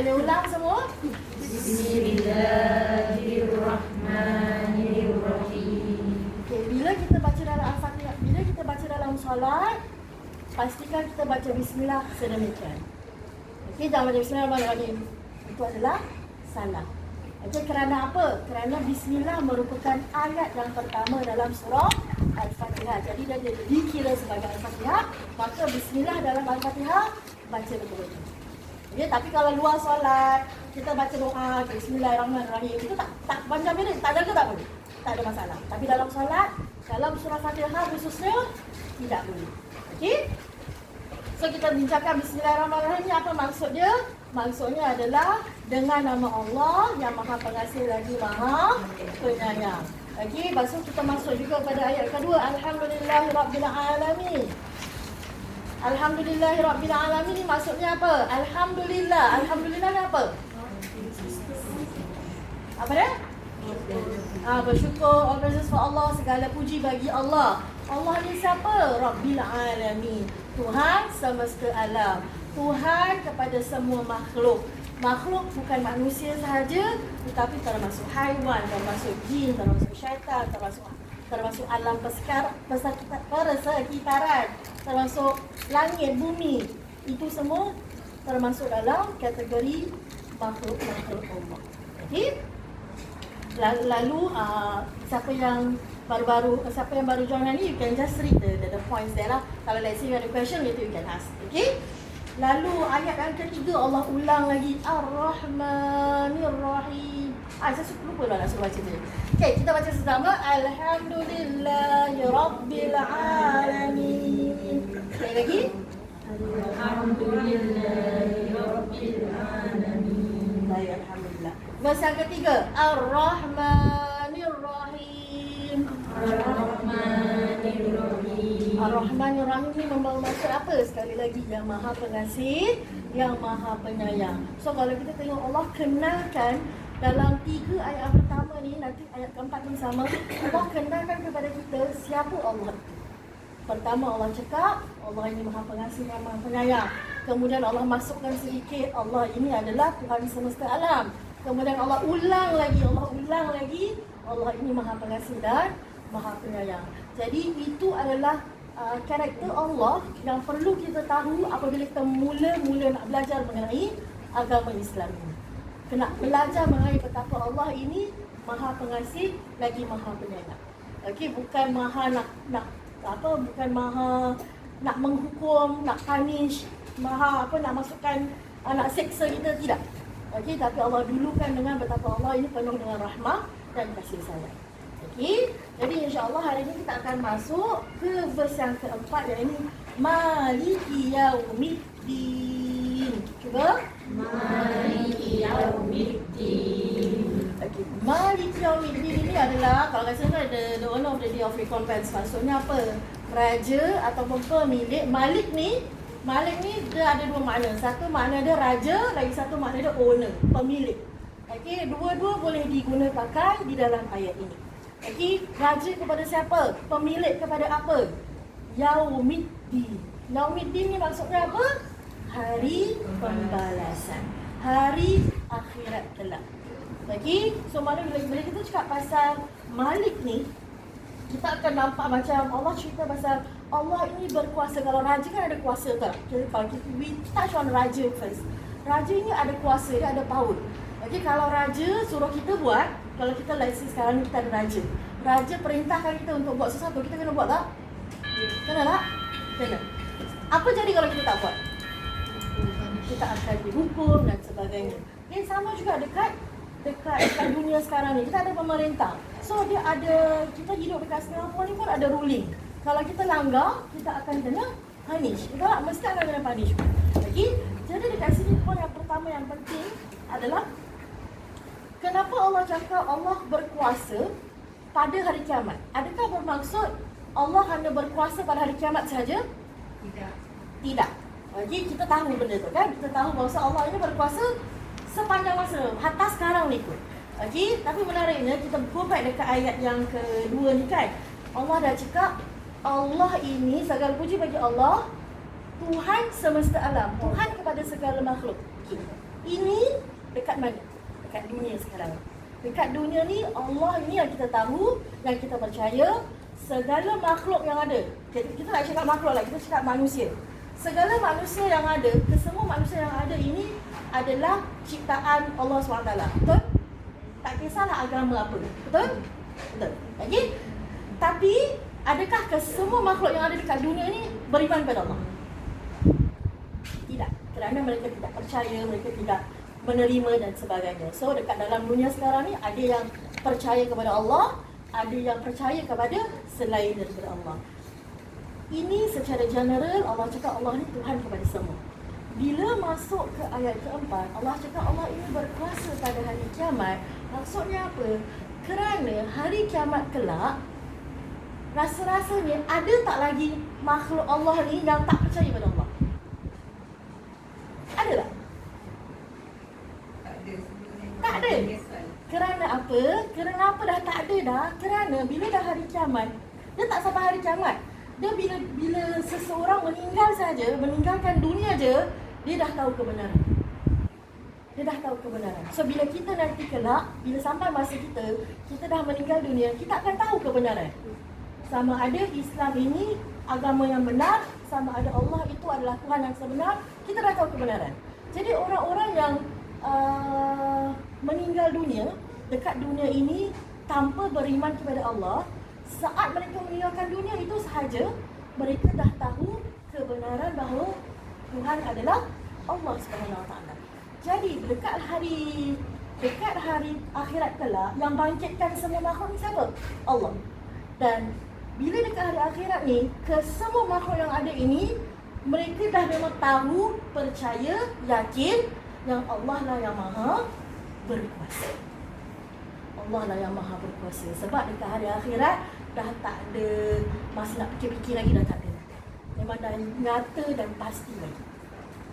boleh ulang semua? Bismillahirrahmanirrahim. Okay, bila kita baca dalam Al-Fatihah, bila kita baca dalam solat, pastikan kita baca bismillah sedemikian. Okey, jangan baca bismillahirrahmanirrahim. Itu adalah salah. Okey, kerana apa? Kerana bismillah merupakan ayat yang pertama dalam surah Al-Fatihah. Jadi dia dikira sebagai Al-Fatihah, maka bismillah dalam Al-Fatihah baca betul-betul. Okey, tapi kalau luar solat, kita baca doa, bismillahirrahmanirrahim, itu tak panjang pendek, tak jaga tak boleh. Tak ada masalah. Tapi dalam solat, dalam surah Fatihah khususnya, tidak boleh. Okey? So kita bincangkan bismillahirrahmanirrahim ni apa maksud dia? Maksudnya adalah dengan nama Allah yang Maha Pengasih lagi Maha Penyayang. Okey, lepas tu kita masuk juga pada ayat kedua, alhamdulillahirabbil alamin. Alhamdulillahirabbil alamin ni maksudnya apa? Alhamdulillah. Alhamdulillah ni apa? Apa dia? Bersyukur, all praises for Allah, segala puji bagi Allah. Allah ni siapa? Rabbil alamin. Tuhan semesta alam. Tuhan kepada semua makhluk. Makhluk bukan manusia sahaja, tetapi termasuk haiwan, termasuk jin, termasuk syaitan, termasuk alam persekitaran, termasuk langit, bumi. Itu semua termasuk dalam kategori makhluk-makhluk Allah. Okey? Lalu siapa yang baru join ni, you can just read the points there lah. Kalau let's say you have a question, later you can ask. Okay? Lalu ayat yang ketiga Allah ulang lagi, Ar-Rahmanir-Rahim. Saya lupa lah nak suruh baca dia. Okay, kita baca sama. Alhamdulillahirabbil alamin. Sekali lagi. Alhamdulillahirabbil alamin. Baik, alhamdulillah. Verse yang ketiga, Ar-Rahmanir-Rahim. Ar-Rahmanir-Rahim. Ar-Rahmanir-Rahim ni membawa maksud apa? Sekali lagi, yang Maha Pengasih, yang Maha Penyayang. So kalau kita tengok Allah kenalkan dalam 3 ayat yang pertama ni, nanti ayat keempat ni sama, Allah kenalkan kepada kita siapa Allah itu. Pertama Allah cakap, Allah ini Maha Pengasih dan Maha Penyayang. Kemudian Allah masukkan sedikit, Allah ini adalah Tuhan semesta alam. Kemudian Allah ulang lagi, Allah ini Maha Pengasih dan Maha Penyayang. Jadi itu adalah karakter Allah yang perlu kita tahu apabila kita mula nak belajar mengenai agama Islam ini. Kena belajar mengenai betapa Allah ini Maha Pengasih lagi Maha Penyayang. Okey, bukan Maha bukan Maha nak menghukum, nak punish, Maha nak masukkan, nak seksa kita, tidak. Okey, tapi Allah dulukan dengan betapa Allah ini penuh dengan rahmah dan kasih sayang. Okey, jadi insya-Allah hari ini kita akan masuk ke verse yang keempat, iaitu Maliki Yaumiddin. Cuba. Maliki Yaumiddin. Okey, Maliki Yaumiddin ini adalah, kalau kat sana ada the owner of the day of recompense. Maksudnya apa? Raja ataupun pemilik. Malik ni dia ada dua makna. Satu makna dia raja, lagi satu makna dia owner, pemilik. Okey, dua-dua boleh digunakan pakai di dalam ayat ini. Okey, raja kepada siapa? Pemilik kepada apa? Yaumiddin. Yaumiddin ni maksudnya apa? Hari pembalasan. Hari akhirat kelak. Okey, so maknanya bila kita cakap pasal Malik ni, kita akan nampak macam Allah cerita pasal Allah ini berkuasa. Kalau raja kan ada kuasa tak? Kalau we touch on raja first. Raja ini ada kuasa, dia ada power. Okey, kalau raja suruh kita buat, kalau kita let's say sekarang ni kita ada raja. Raja perintahkan kita untuk buat sesuatu, kita kena buat tak? Kena tak? Kena. Apa jadi kalau kita tak buat? Kita akan dihukum dan sebagainya. Okay, sama juga dekat dunia sekarang ni. Kita ada pemerintah. So dia ada, kita hidup dekat Singapura ni pun ada ruling. Kalau kita langgar, kita akan kena punish. Betul tak? Mesti akan kena punish. Okay? Jadi dekat sini pun yang pertama yang penting adalah kenapa Allah cakap Allah berkuasa pada hari kiamat? Adakah bermaksud Allah hanya berkuasa pada hari kiamat sahaja? Tidak. Okay, kita tahu benda tu kan? Kita tahu bahawa Allah ini berkuasa sepanjang masa, hatta sekarang ni pun. Okay, tapi menariknya kita go back dekat ayat yang kedua ni kan. Allah dah cakap Allah ini, segala puji bagi Allah, Tuhan semesta alam, Tuhan kepada segala makhluk. Okay. Ini dekat mana? Dekat dunia sekarang. Dekat dunia ni Allah ni yang kita tahu, yang kita percaya, segala makhluk yang ada. Kita tak cakap makhluk lah, kita cakap manusia. Segala manusia yang ada, kesemua manusia yang ada ini adalah ciptaan Allah SWT. Betul? Tak kisahlah agama apa. Betul? Betul. Okay? Tapi, adakah kesemua makhluk yang ada dekat dunia ni beriman kepada Allah? Tidak. Kerana mereka tidak percaya, mereka tidak menerima dan sebagainya. So, dekat dalam dunia sekarang ni, ada yang percaya kepada Allah, ada yang percaya kepada selain daripada Allah. Ini secara general Allah cakap Allah ni Tuhan kepada semua. Bila masuk ke ayat keempat, Allah cakap Allah ini berkuasa pada hari kiamat. Maksudnya apa? Kerana hari kiamat kelak, rasa-rasanya ada tak lagi makhluk Allah ni yang tak percaya pada Allah? Ada tak? Tak ada. Kerana apa? Kerana apa dah tak ada dah? Kerana bila dah hari kiamat, dia tak sampai hari kiamat. Dia bila seseorang meninggal saja, meninggalkan dunia je, dia dah tahu kebenaran. Dia dah tahu kebenaran. So bila kita nanti kelak, bila sampai masa kita dah meninggal dunia, kita akan tahu kebenaran. Sama ada Islam ini agama yang benar, sama ada Allah itu adalah Tuhan yang sebenar, kita dah tahu kebenaran. Jadi orang-orang yang meninggal dunia dekat dunia ini tanpa beriman kepada Allah, saat mereka meninggalkan dunia itu sahaja mereka dah tahu kebenaran bahawa Tuhan adalah Allah SWT. Jadi dekat hari akhirat kelak yang bangkitkan semua makhluk ni siapa? Allah. Dan bila dekat hari akhirat ni, kesemua makhluk yang ada ini mereka dah memang tahu, percaya, yakin yang Allah lah yang maha berkuasa. Allah lah yang maha berkuasa. Sebab dekat hari akhirat dah tak ada masa nak fikir-fikir lagi, dah tak ada. Memang dah nyata dan pasti lagi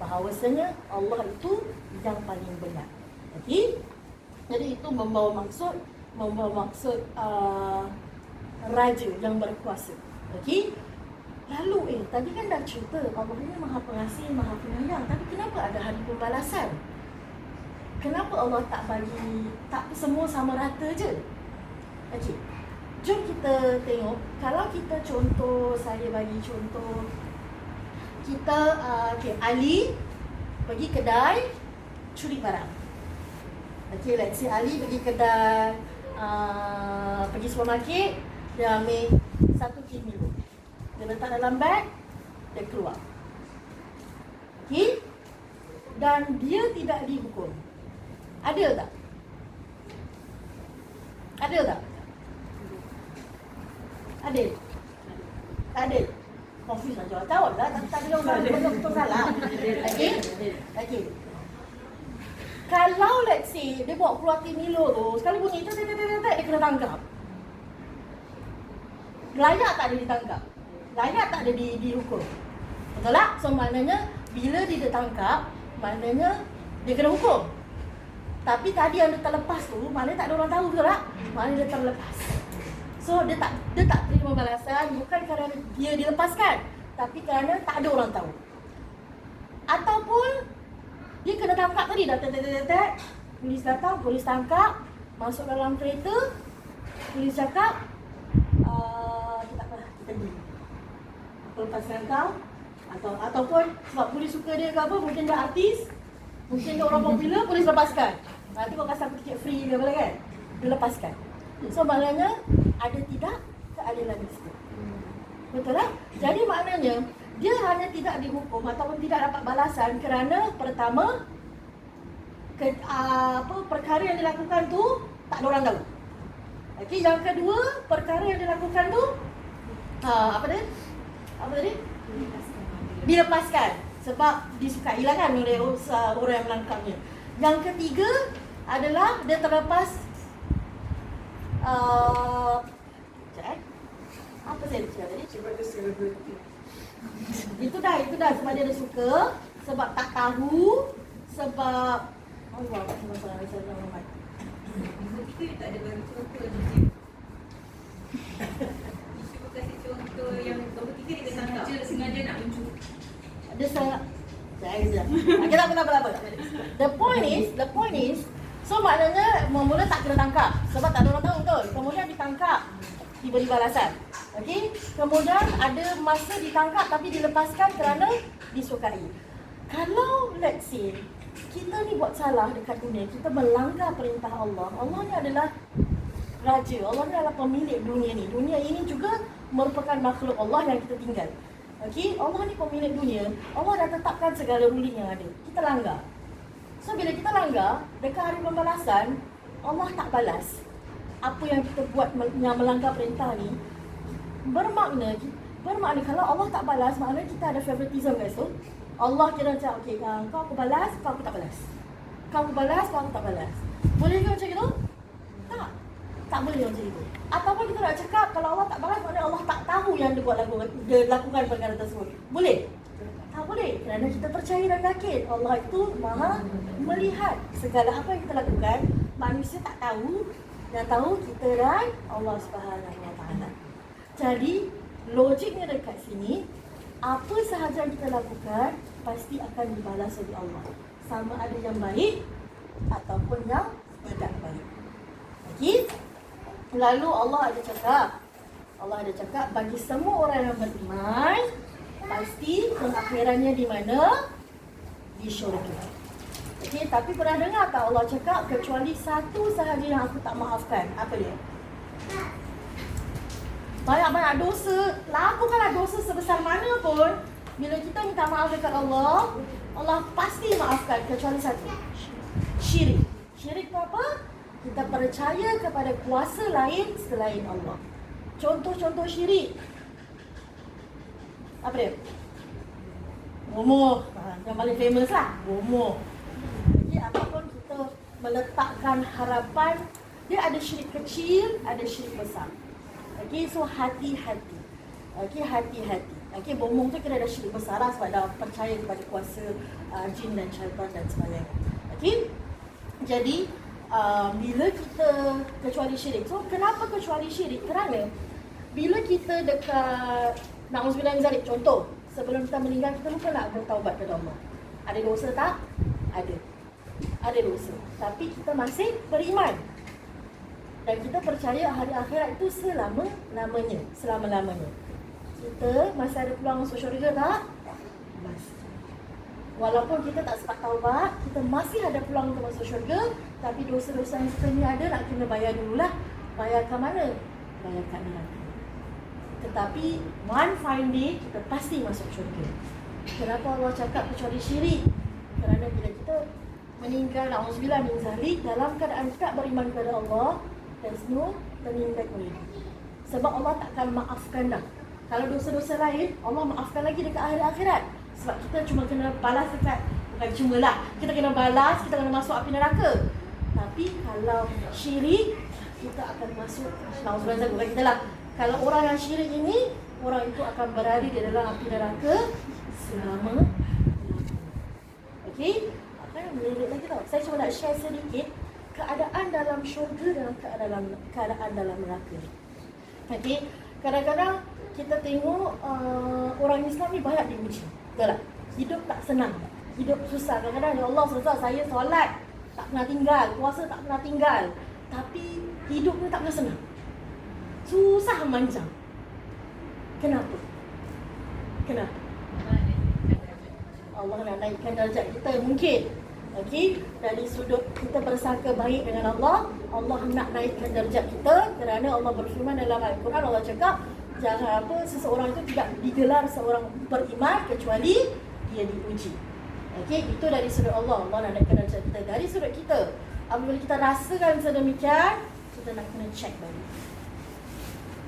bahawasanya Allah itu yang paling benar. Okey? Jadi itu membawa maksud raja yang berkuasa. Okey? Lalu tadi kan dah cerita Allah ini maha pengasih, maha penyayang. Tapi kenapa ada hari pembalasan? Kenapa Allah tak bagi, tak semua sama rata je? Okey. Jom kita tengok. Kalau kita contoh, saya bagi contoh, kita Ali pergi kedai curi barang. Okey, let's say Ali pergi kedai, pergi supermarket, dia ambil 1 kg Milo. Dia letak dalam beg, dia keluar. Okey? Dan dia tidak dihukum. Ada tak? Ada tak? Ada? Tak ada? Confuse lah, jawab tahu lah. Tak ada orang betul salah. Okey? Okey. Kalau let's say dia bawa keluar tim Milo tu, sekali bunyi tu dia kena tangkap. Layak tak dia ditangkap? Layak tak dia dihukum? Betul tak? So maknanya bila dia ditangkap, maknanya dia kena hukum. Tapi tadi yang dia terlepas tu, maknanya tak ada orang tahu, betul tak? Maknanya dia terlepas. So dia tak terima balasan bukan kerana dia dilepaskan, tapi kerana tak ada orang tahu. Ataupun dia kena tangkap tadi, dah polis datang, polis tangkap, masuk dalam kereta, polis cakap, tak apa, kita pergi. Aku lepaskan kau. Ataupun sebab polis suka dia ke apa, mungkin dia artis, mungkin dia orang popular, polis lepaskan. Nanti kau kasih aku tiket free ke apa kan? Dia lepaskan. So maknanya ada tidak keadilan di situ. Betul tak? Jadi maknanya dia hanya tidak dihukum ataupun tidak dapat balasan kerana pertama perkara yang dilakukan tu tak ada orang tahu. Okey, yang kedua, perkara yang dilakukan tu apa tadi? Dilepaskan sebab disukai lah kan oleh orang yang menangkapnya. Yang ketiga adalah dia terlepas apa saya cakap tadi? Sebab dia selebriti. Itu dah sebab dia suka, sebab tak tahu, sebab Allah SWT. Kita tak ada bagi contoh ni. Cuba kasih contoh yang nombor 3 dia sengaja nak mencuri. Dia Jangan je. Okay, tak apa. The point is, so maknanya mula tak kena tangkap sebab tak ada orang tahu betul. Kemudian ditangkap, diberi balasan. Okey, kemudian ada masa ditangkap tapi dilepaskan kerana disukai. Kalau let's say kita ni buat salah dekat dunia, kita melanggar perintah Allah. Allah ni adalah raja, Allah ni adalah pemilik dunia ni. Dunia ini juga merupakan makhluk Allah yang kita tinggal. Okey, Allah ni pemilik dunia. Allah dah tetapkan segala ruling yang ada. Kita langgar. So bila kita langgar, dekat hari pembalasan, Allah tak balas apa yang kita buat yang melanggar perintah ni. Bermakna kalau Allah tak balas, maknanya kita ada favoritism guys tu. Allah kira macam, okey, kau aku balas, kau aku tak balas. Kau aku balas, kau aku tak balas. Boleh ke macam itu? Tak boleh macam itu. Ataupun kita nak cakap kalau Allah tak balas, maknanya Allah tak tahu yang dia lakukan perkara tersebut. Boleh? Tak boleh. Kerana kita percaya dan yakin Allah itu maha melihat segala apa yang kita lakukan. Manusia tak tahu, yang tahu kita dan Allah Subhanahu Wa Taala. Jadi logiknya dekat sini, apa sahaja yang kita lakukan pasti akan dibalas oleh Allah, sama ada yang baik ataupun yang tidak baik. Okey? Lalu Allah ada cakap bagi semua orang yang beriman pasti pengakhirannya di mana? Di syurga. Okey, tapi pernah dengar tak Allah cakap kecuali satu sahaja yang aku tak maafkan? Apa dia? Banyak-banyak dosa, lakukanlah dosa sebesar mana pun, bila kita minta maaf dekat Allah, Allah pasti maafkan kecuali satu. Syirik. Syirik itu apa? Kita percaya kepada kuasa lain selain Allah. Contoh-contoh syirik. Apa dia? Bomoh. Yang paling famous lah. Bomoh. Jadi apapun kita meletakkan harapan, dia ada syirik kecil, ada syirik besar. Okay, so hati-hati. Okay, hati-hati. Okay, bomoh tu kira ada syirik besar lah sebab dah percaya kepada kuasa jin dan syaitan dan sebagainya. Okay, jadi bila kita kecuali syirik. So kenapa kecuali syirik? Kerana bila kita dekat na'udzubillah min zalik, contoh sebelum kita meninggal kita lupa nak bertaubat kepada Allah. Ada dosa tak? Ada dosa. Tapi kita masih beriman. Dan kita percaya hari akhirat itu selama-lamanya. Kita masih ada peluang masuk syurga tak? Masih. Walaupun kita tak sempat taubat, kita masih ada peluang untuk masuk syurga. Tapi dosa-dosa yang kita ni ada nak kena bayar dululah. Bayar ke mana? Bayar kat neraka. Tetapi one fine day kita pasti masuk syurga. Kenapa Allah cakap kecuali syirik? Kerana bila kita meninggal, na'udzubillah min zalik, dalam keadaan tak beriman kepada Allah, there's no turning back already. Sebab Allah takkan maafkan dah. Kalau dosa-dosa lain, Allah maafkan lagi dekat akhir akhirat. Sebab kita cuma kena balas dekat, bukan cuma lah, kita kena balas, kita kena masuk api neraka. Tapi kalau syirik, kita akan masuk, na'udzubillah bukan kita lah. Kalau orang yang syirik ini, orang itu akan berada di dalam api neraka selama. Okey? Kan melirik lagi tau. Saya cuma nak share sedikit keadaan dalam syurga dan keadaan dalam neraka. Okey, kadang-kadang kita tengok orang Islam ni banyak diuji. Betul tak? Hidup tak senang. Hidup susah. Kadang-kadang ya Allah susah, saya solat tak pernah tinggal, puasa tak pernah tinggal. Tapi hidup ni tak pernah senang. Susah manjang. Kenapa? Allah nak naikkan darjat kita mungkin. Okey, dari sudut kita bersangka baik dengan Allah, Allah nak naikkan darjat kita kerana Allah berfirman dalam Al-Quran, Allah cakap jangan seseorang itu tidak digelar seorang beriman kecuali dia diuji. Okey, itu dari sudut Allah nak naikkan darjat kita. Dari sudut kita, apabila kita rasakan sedemikian, kita nak kena check balik.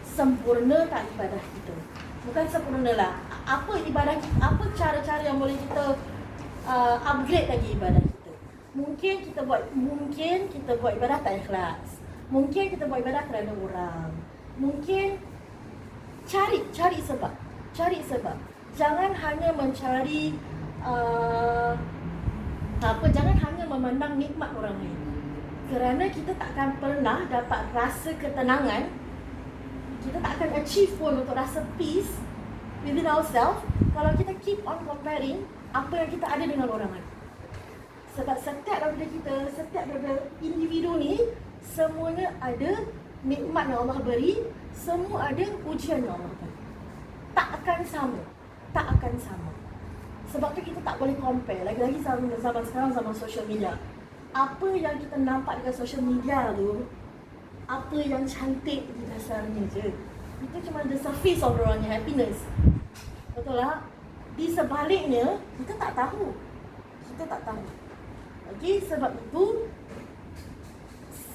Sempurna tak ibadah kita? Bukan sempurna lah. Apa ibadah kita? Apa cara-cara yang boleh kita upgrade lagi ibadah kita? Mungkin kita buat ibadah tak ikhlas. Mungkin kita buat ibadah kerana orang. Mungkin cari sebab. Jangan hanya mencari jangan hanya memandang nikmat orang lain. Kerana kita takkan pernah dapat rasa ketenangan, kita tak akan achieve pun untuk rasa peace within ourselves kalau kita keep on comparing apa yang kita ada dengan orang lain. Sebab setiap daripada kita, setiap daripada individu ni, semuanya ada nikmat yang Allah beri, semua ada ujian yang Allah beri. Tak akan sama. Tak akan sama. Sebab tu kita tak boleh compare. Lagi-lagi zaman sekarang, zaman social media. Apa yang kita nampak dekat social media tu, apa yang cantik di dasarnya je. Itu cuma the surface of orangnya happiness. Betul tak? Di sebaliknya, kita tak tahu. Kita tak tahu. Okay, sebab itu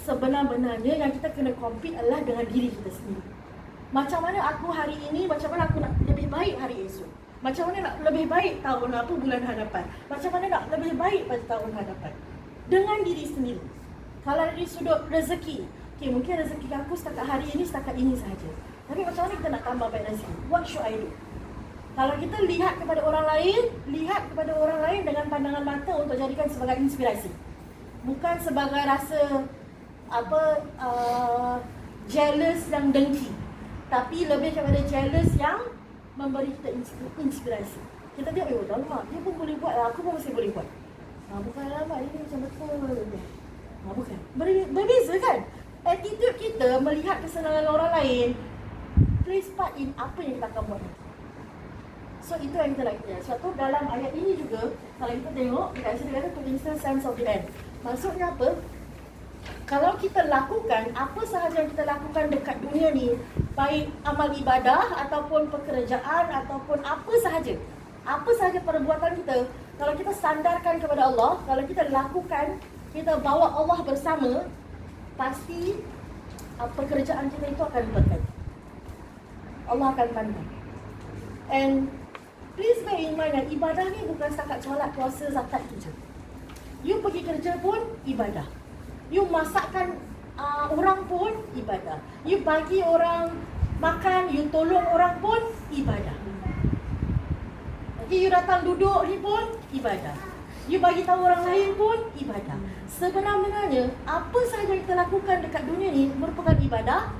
sebenar-benarnya yang kita kena compete adalah dengan diri kita sendiri. Macam mana aku hari ini, macam mana aku nak lebih baik hari esok. Macam mana nak lebih baik tahun apa bulan hadapan. Macam mana nak lebih baik pada tahun hadapan. Dengan diri sendiri. Kalau dari sudut rezeki, okay, mungkin rezeki aku setakat hari ini, setakat ini sahaja. Tapi macam mana kita nak tambah baik rezeki? What should I do? Kalau kita lihat kepada orang lain dengan pandangan mata untuk jadikan sebagai inspirasi. Bukan sebagai rasa jealous yang dengki. Tapi lebih kepada jealous yang memberi kita inspirasi. Kita tengok, alamak, dia pun boleh buat, aku pun masih boleh buat. Bukan alamak, ini macam betul. Bukan. Berbeza kan? Attitude kita melihat kesenangan orang lain plays part in apa yang kita akan buat nanti. So itu yang kita nak lihat. Sebab tu dalam ayat ini juga, kalau kita tengok, dekat sini kata to instant sense of the end. Maksudnya apa? Kalau kita lakukan apa sahaja yang kita lakukan dekat dunia ni, baik amal ibadah ataupun pekerjaan ataupun apa sahaja perbuatan kita, kalau kita sandarkan kepada Allah, kalau kita lakukan, kita bawa Allah bersama, pasti pekerjaan kita itu akan berkati. Allah akan pandang. And please bear in mind that ibadah ni bukan setakat solat, puasa, zakat je. You pergi kerja pun ibadah. You masakkan orang pun ibadah. You bagi orang makan, you tolong orang pun ibadah. Okay, you datang duduk ni pun ibadah. You bagi tahu orang lain pun ibadah. Sebenarnya apa sahaja yang kita lakukan dekat dunia ni merupakan ibadah.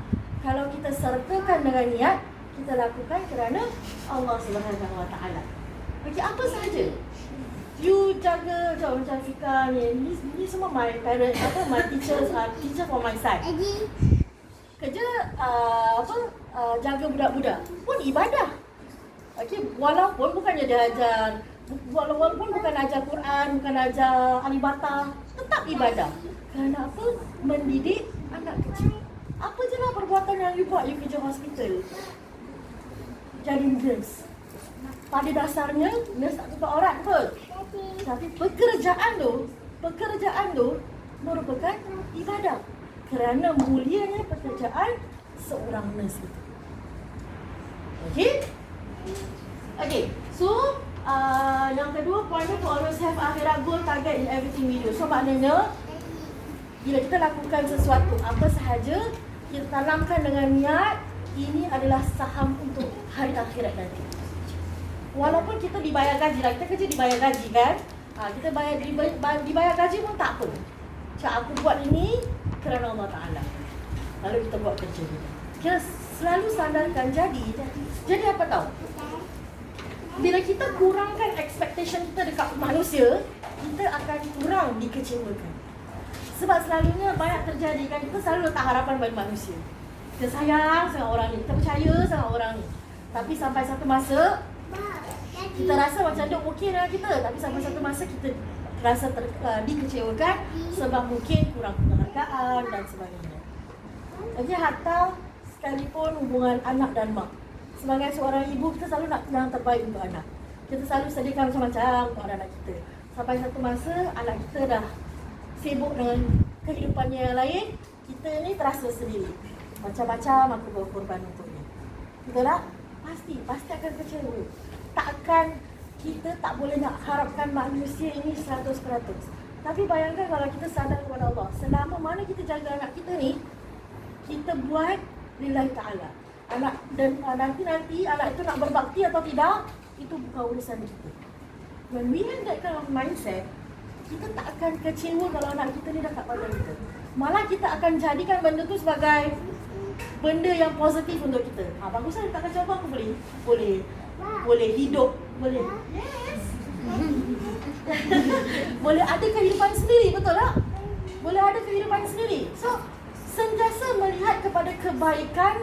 Kalau kita sertakan dengan niat, kita lakukan kerana Allah Subhanahu Wa Taala. Okay, apa sahaja. You jaga macam Fika ni semua my parents, my teachers, teacher from my side. Kerja jaga budak-budak pun ibadah. Okay, walaupun bukannya dia ajar, walaupun bukan ajar Quran, bukan ajar alibata, tetap ibadah. Kerana apa? Mendidik anak kecil. Apa je lah perbuatan yang you buat, you kerja hospital, jadi nurse. Pada dasarnya nurse tak tutup aurat, betul? Tapi pekerjaan tu merupakan ibadah. Kerana mulianya pekerjaan seorang nurse itu. Okay, so yang kedua, poinnya to always have akhirat goal target in everything we do. So maknanya bila kita lakukan sesuatu, apa sahaja, kita tanamkan dengan niat, ini adalah saham untuk hari akhirat nanti. Walaupun kita dibayar gaji lah, kita kerja dibayar gaji kan, kita dibayar gaji pun tak apa. Macam aku buat ini kerana Allah Ta'ala, lalu kita buat kerja kita. Kita selalu sandarkan jadi apa tahu? Bila kita kurangkan expectation kita dekat manusia, kita akan kurang dikecewakan. Sebab selalunya banyak terjadi kan, kita selalu letak harapan pada manusia. Kita sayang sangat orang ni, kita percaya sangat orang ni. Tapi sampai satu masa, kita rasa macam dia okey dengan kita. Tapi sampai satu masa kita rasa dikecewakan sebab mungkin kurang penghargaan dan sebagainya. Jadi hatta sekalipun hubungan anak dan mak. Sebagai seorang ibu, kita selalu nak yang terbaik untuk anak. Kita selalu sediakan macam-macam untuk anak kita. Sampai satu masa, anak kita dah sibuk dengan kehidupannya yang lain, kita ni terasa sendiri. Macam-macam aku berkorban untuknya. Betul tak? Pasti akan kecewa. Kita tak boleh nak harapkan manusia ini 100%. Tapi bayangkan kalau kita sadar kepada Allah, selama mana kita jaga anak kita ni, kita buat lillahi ta'ala. Nanti anak itu nak berbakti atau tidak, itu bukan urusan kita. When we have that kind of mindset, kita tak akan kecewa kalau anak kita ni dah tak pandang kita. Malah kita akan jadikan benda tu sebagai benda yang positif untuk kita. Bagus lah, tak kecewa aku boleh hidup, boleh. Yes. Boleh ada kehidupan sendiri, betul tak? Boleh ada kehidupan sendiri. So, sentiasa melihat kepada kebaikan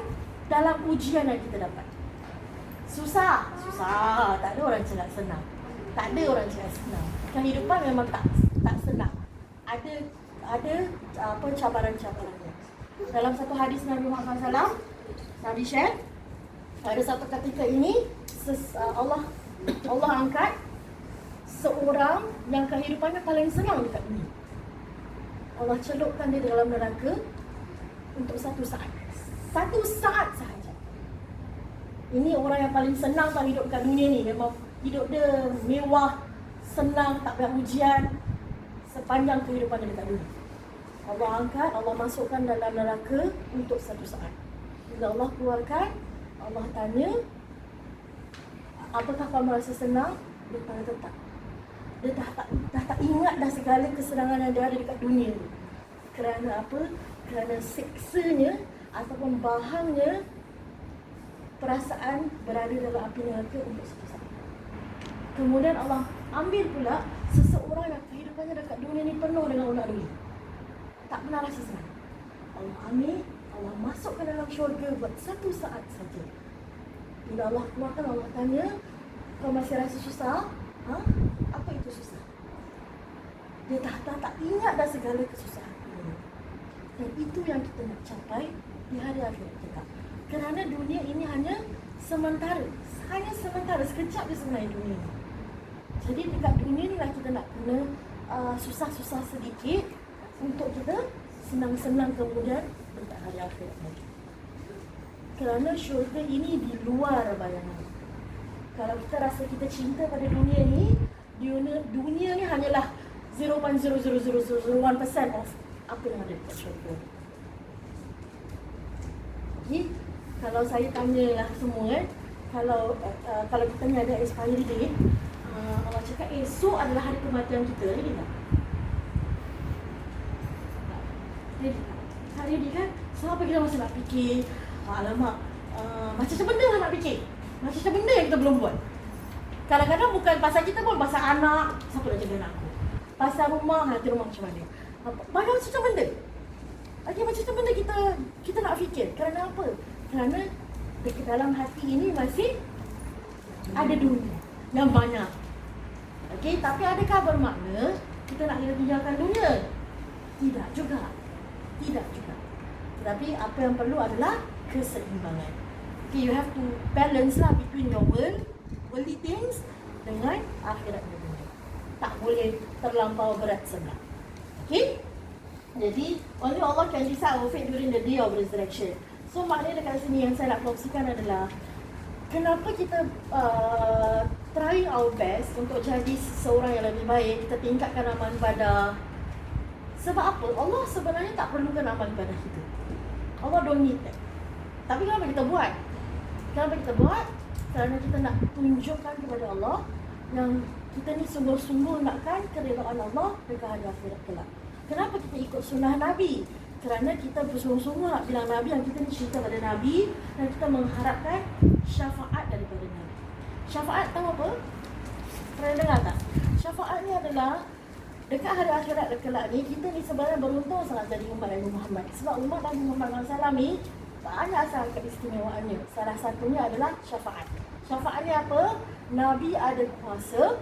dalam ujian yang kita dapat. Susah. Tak ada orang cakap senang. Tak ada orang cakap senang. Kehidupan memang tak senang. Ada cabaran-cabarannya. Dalam satu hadis Nabi Muhammad SAW, Nabi share, pada satu ketika ini Allah angkat seorang yang kehidupannya paling senang dekat dunia. Allah celupkan dia dalam neraka untuk satu saat. Satu saat sahaja. Ini orang yang paling senang tak hidup kat dunia ni. Memang hidup dia mewah, senang, tak banyak ujian sepanjang kehidupan dia dekat dunia. Allah angkat, Allah masukkan dalam neraka untuk satu saat. Bila Allah keluarkan, Allah tanya, apakah kau merasa senang? Dia kata tak. Dia dah tak ingat dah segala kesenangan yang dia ada dekat dunia ni. Kerana apa? Kerana siksanya ataupun bahangnya perasaan berada dalam api neraka untuk satu saat. Kemudian Allah ambil pula seseorang yang kehidupannya dekat dunia ni penuh dengan unak dunia. Tak pernah rasa senang. Allah ambil, Allah masukkan dalam syurga buat satu saat saja. Bila Allah keluarkan, Allah tanya, kau masih rasa susah? Ha? Apa itu susah? Dia tak ingat dah segala kesusahan ini. Dan itu yang kita nak capai di hari akhirat kita. Kerana dunia ini hanya sementara. Hanya sementara, sekejap je sebenarnya dunia ini. Jadi dekat dunia ni lah kita nak kena susah-susah sedikit untuk kita senang-senang kemudian dekat hari akhirat nanti. Kerana syurga ini di luar bayangan. Kalau kita rasa kita cinta pada dunia ni, dunia ni hanyalah 0.00001% of apa yang ada dekat syurga. Jadi, kalau saya tanyalah semua kalau kita ni ada expiry date, Allah cakap esok adalah hari kematian kita, ready tak? Ready kan? Sebab kita masih nak fikir, alamak, macam benda lah nak fikir. Macam benda yang kita belum buat. Kadang-kadang bukan pasal kita pun, pasal anak, siapa nak jaga anak aku? Pasal rumah, nanti rumah macam mana? Banyak macam benda. Macam benda kita nak fikir. Kerana apa? Kerana dekat dalam hati ini masih ada dunia yang banyak. Okey, tapi adakah bermakna kita nak tinggalkan dunia? Tidak juga. Tetapi apa yang perlu adalah keseimbangan. Okay, you have to balance lah between your worldly things dengan akhirat dunia. Tak boleh terlampau berat sebelah. Okay? Jadi, only Allah can decide our fate during the day of resurrection. So, maknanya dekat sini yang saya nak kongsikan adalah kenapa kita trying our best untuk jadi seseorang yang lebih baik, kita tingkatkan amal ibadah. Sebab apa? Allah sebenarnya tak perlukan amal ibadah kita. Allah don't need that. Tapi kenapa kita buat? Kerana kita nak tunjukkan kepada Allah yang kita ni sungguh-sungguh nakkan keredaan Allah dekat hari akhirat kelak. Kenapa kita ikut sunnah Nabi? Kerana kita bersungguh-sungguh nak bilang Nabi yang kita ni cinta pada Nabi dan kita mengharapkan syafaat daripada Nabi. Syafaat tahu apa? Pernah dengar tak? Syafaat ni adalah dekat hari akhirat kelak ni, kita ni sebenarnya beruntung sangat jadi umat Nabi Muhammad. Sebab umat Nabi Muhammad SAW ni banyak asal keistimewaannya. Salah satunya adalah syafaat. Syafaatnya apa? Nabi ada kuasa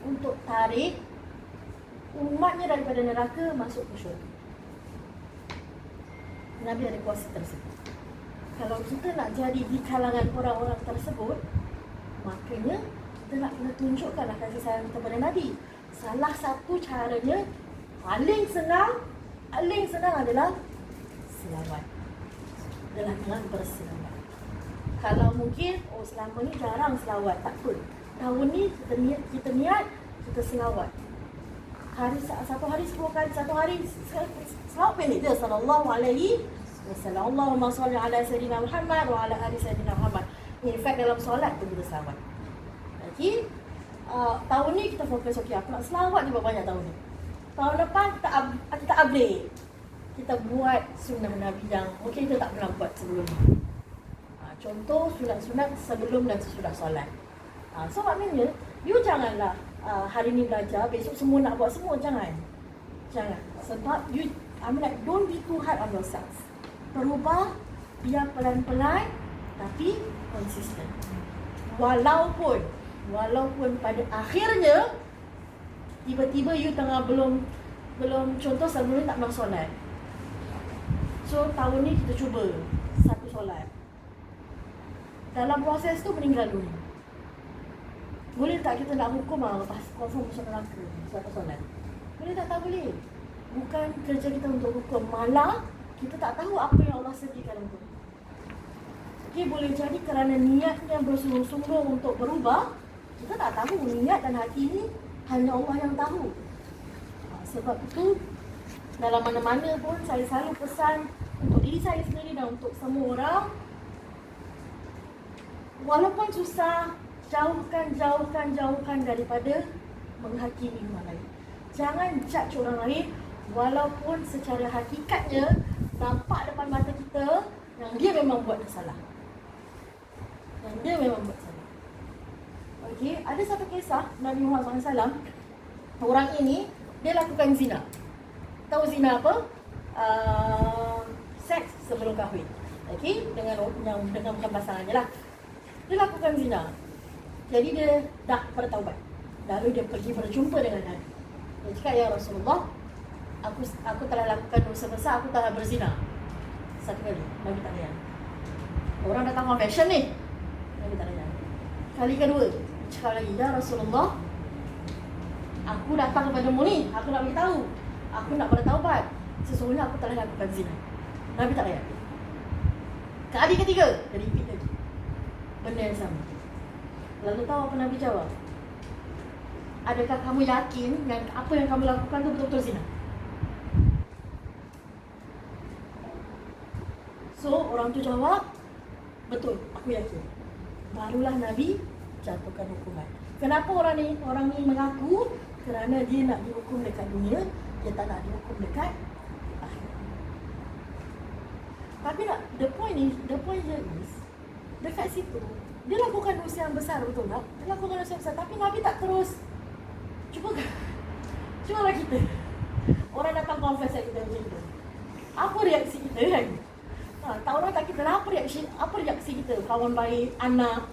untuk tarik umatnya daripada neraka masuk ke syurga. Nabi ada kuasa tersebut. Kalau kita nak jadi di kalangan orang-orang tersebut, makanya kita nak kena tunjukkanlah kasih sayang kita pada Nabi. Salah satu caranya paling senang adalah selawat. Adalah dengan berselawat. Kalau mungkin selama ni jarang selawat, tak apa. Tahun ni kita niat kita selawat. Satu hari 10 kali, satu hari selawat pendek dia sallallahu alaihi wasallam. Allahumma salli ala sayyidina Muhammad wa ala ali sayyidina Muhammad. In fact dalam solat pun kita selawat. Okey. Tahun ni kita fokus, okey, aku nak selawat juga banyak tahun ni. Tahun depan kita upgrade. Kita buat sunnah Nabi yang mungkin kita tak pernah buat sebelum ni. Contoh sunat-sunat sebelum dan sesudah solat. So maknanya, you janganlah hari ni belajar, besok semua nak buat semua. Jangan. Sebab don't be too hard on yourself. Berubah, biar pelan-pelan tapi konsisten. Walaupun pada akhirnya tiba-tiba you tengah belum contoh sebelum ni tak pernah solat. So tahun ni kita cuba satu solat. Dalam proses tu meninggal dunia. Boleh tak kita nak hukum lepas confirm masuk neraka sebab tak solat? Boleh tak? Tak boleh. Bukan kerja kita untuk hukum. Malah kita tak tahu apa yang Allah sediakan untuk. Okay, boleh jadi kerana niatnya bersungguh-sungguh untuk berubah, kita tak tahu niat dan hati ni hanya Allah yang tahu. Sebab itu dalam mana-mana pun saya selalu pesan untuk diri saya sendiri dan untuk semua orang, walaupun susah, jauhkan daripada menghakimi orang lain. Jangan judge orang lain walaupun secara hakikatnya nampak depan mata kita yang dia memang buat salah. Okey, ada satu kisah Nabi Muhammad SAW. Orang ini dia lakukan zina. Tahu zina apa? Seks sebelum kahwin. Okey, dengan bukan pasangannya lah. Dia lakukan zina. Jadi dia dah bertaubat. Lalu dia pergi berjumpa dengan Nabi. Dia cakap, ya Rasulullah, aku telah lakukan dosa besar, aku telah berzina. Satu kali, Nabi tak layan. Orang datang confession ni, Nabi tak layan. Kali kedua, dia cakap lagi, ya Rasulullah, aku datang kepadamu ni, aku nak beritahu, aku nak bertaubat. Sesungguhnya aku telah lakukan zina. Nabi tak layan. Kali ketiga, dia repeat lagi benda yang sama. Lalu tahu apa Nabi jawab? Adakah kamu yakin yang apa yang kamu lakukan tu betul-betul zina? So orang tu jawab, betul, aku yakin. Barulah Nabi jatuhkan hukuman. Kenapa orang ni mengaku? Kerana dia nak dihukum dekat dunia, dia tak nak dihukum dekat akhirat. Tapi the point here is, dekat situ dia lakukan dosa yang besar, betul tak? Dia lakukan dosa yang besar, tapi Nabi tak terus. Cubalah kita. Orang datang confess kita macam tu. Apa reaksi kita kan? Tak orang tak kita lah, apa reaksi kita? Kawan baik, anak,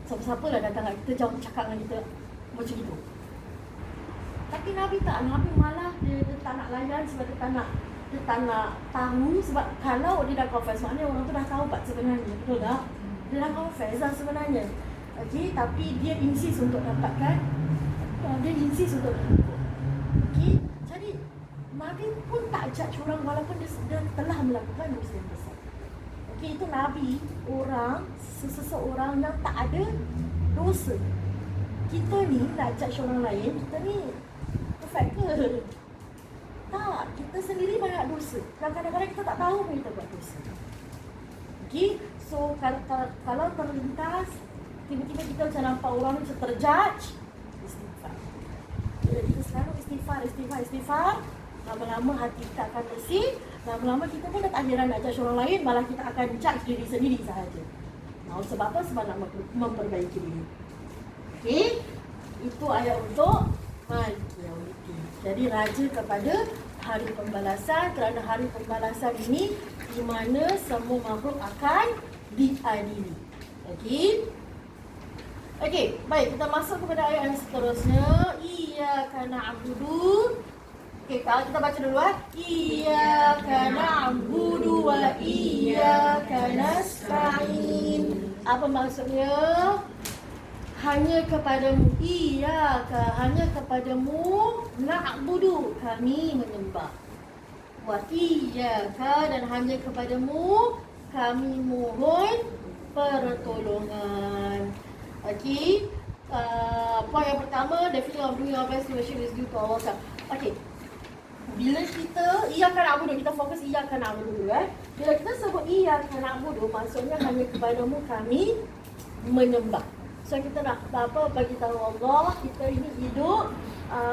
siapa-siapa lah datang kat kita, jauh cakap dengan kita macam itu. Tapi Nabi tak. Nabi malah dia tak nak layan sebab dia tak nak tahu. Sebab kalau dia dah confess, maknanya orang tu dah taubat sebenarnya, betul tak? Dia dah confess lah sebenarnya. Okay, tapi dia insist untuk dapatkan, dia insist untuk dihukum. Okay, jadi Nabi pun tak judge orang walaupun dia telah melakukan dosa yang besar. Okay, itu Nabi, seseorang yang tak ada dosa. Kita ni nak judge orang lain, kita ni perfect ke? Tak, kita sendiri banyak dosa. Dan kadang-kadang kita tak tahu pun kita buat dosa. Okay, so kalau terlintas, tiba-tiba kita macam nampak orang ni macam terjudge, istighfar. Kita selalu istighfar. Lama-lama hati kita akan bersih. Lama-lama kita pun dah tak ada nak judge orang lain, malah kita akan judge diri sendiri sahaja. Sebab apa? Sebab nak memperbaiki diri. Okay, itu ayat untuk Maliki Yaumiddin. Jadi raja kepada hari pembalasan, kerana hari pembalasan ini di mana semua makhluk akan diadili. Okey, baik, kita masuk kepada ayat yang seterusnya. Iyyaka na'budu. Okey, kalau kita baca dulu Iyyaka na'budu wa iyyaka nasta'in. Apa maksudnya? Hanya kepadamu, hanya kepadamu na'budu, kami menyembah. Wa iyyaka, dan hanya kepadamu kami mohon pertolongan. Okey, poin yang pertama, the feeling of doing our best to worship is due to Allah. Okey, bila kita iyyaka na'budu, kita fokus iyyaka na'budu dulu. Bila kita sebut iyyaka na'budu, maksudnya hanya kepadamu kami menyembah. So kita nak apa, bagi tahu Allah, kita ini hidup,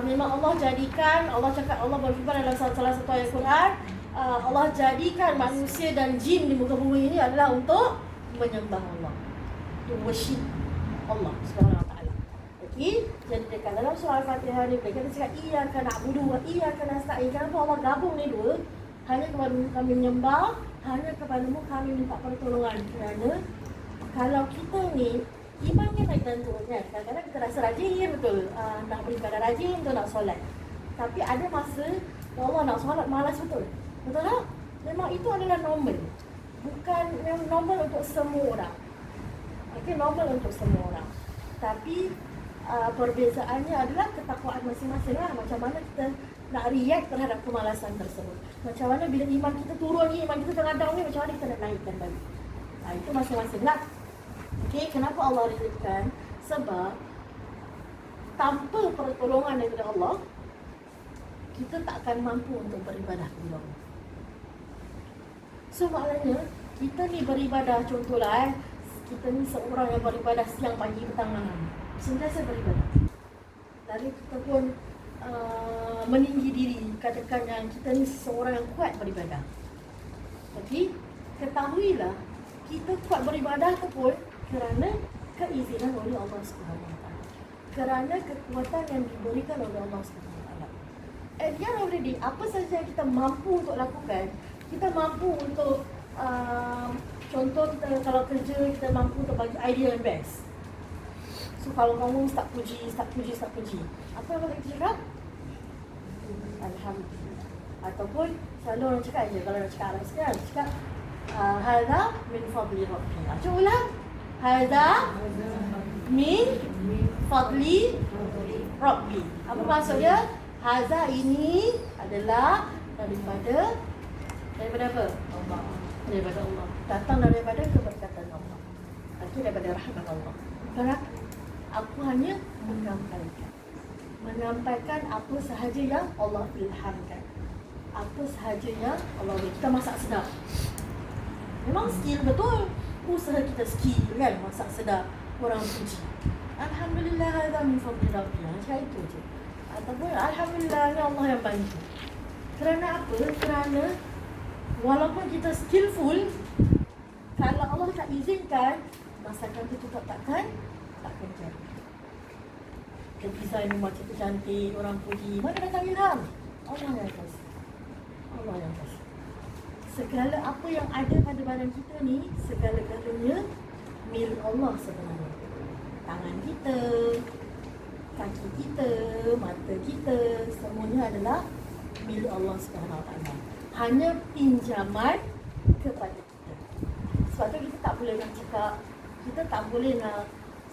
memang Allah jadikan, Allah cakap, Allah berfirman dalam salah satu ayat Quran, Allah jadikan manusia dan jin di muka bumi ini adalah untuk menyembah Allah, to worship Allah Subhanahu Wa Taala. Jadi dekat dalam surah Al-Fatihah ni kita cakap iyyaka na'budu wa iyyaka nasta'in. Kenapa Allah gabung ni dua? Hanya kepada-Mu kami menyembah, hanya kepada-Mu kami minta pertolongan. Kerana kalau kita ni iman kan naik dan turun kan. Kadang-kadang kita rasa rajin betul, nak beribadah rajin betul, nak solat. Tapi ada masa ya Allah nak solat malas betul. Betul tak? Memang itu adalah normal. Bukan memang normal untuk semua orang. Okey, normal untuk semua orang. Tapi perbezaannya adalah ketakwaan masing-masing lah. Macam mana kita nak react terhadap kemalasan tersebut. Macam mana bila iman kita turun ni, iman kita tengah down ni, macam mana kita nak naikkan balik. Itu masing-masing lah. Okey, kenapa Allah rizikkan? Sebab tanpa pertolongan daripada Allah, kita tak akan mampu untuk beribadah kepada Allah. So maknanya kita ni beribadah, contohlah kita ni seorang yang beribadah siang, pagi, petang, malam, sentiasa beribadah. Lalu kita pun meninggi diri, katakan yang kita ni seorang yang kuat beribadah. Jadi ketahuilah kita kuat beribadah tu pun kerana keizinan oleh Allah Subhanahu Wa Taala, kerana kekuatan yang diberikan oleh Allah Subhanahu Wa Taala. At the end of the day, apa saja yang kita mampu untuk lakukan, kita mampu untuk contoh kita kalau kerja, kita mampu untuk bagi idea yang best. So kalau kamu start puji, apa yang kita cakap? Alhamdulillah. Ataupun selalu orang cakap je, kalau nak cakap Arab sekarang, cakap hadza min fadli rabbi. Cuba ulang. Hadza min fadli rabbi. Apa maksudnya? Hadza ini adalah daripada apa? Allah. Daripada Allah. Datang daripada keberkatan Allah. Itu daripada rahmat Allah. Kerana aku hanya menyampaikan apa sahaja yang Allah ilhamkan. Apa sahaja yang Allah beri. Kita masak sedap. Memang skill betul. Usaha kita skill kan, masak sedap. Orang puji. Alhamdulillah hadza min fadli rabbi. Macam itu je. Ataupun alhamdulillah ni Allah yang bantu. Kerana apa? Kerana walaupun kita skillful, kalau Allah tak izinkan, masakan tu tetap takkan jadi. Design rumah cantik, orang puji, mana datang ilham? Allah yang kasih. Allah yang kasih. Segala apa yang ada pada badan kita ni, segala-galanya milik Allah sebenarnya. Tangan kita, kaki kita, mata kita, semuanya adalah milik Allah Subhanahu Wa Taala. Hanya pinjaman kepada kita. Sebab tu kita tak boleh nak cakap, kita tak boleh nak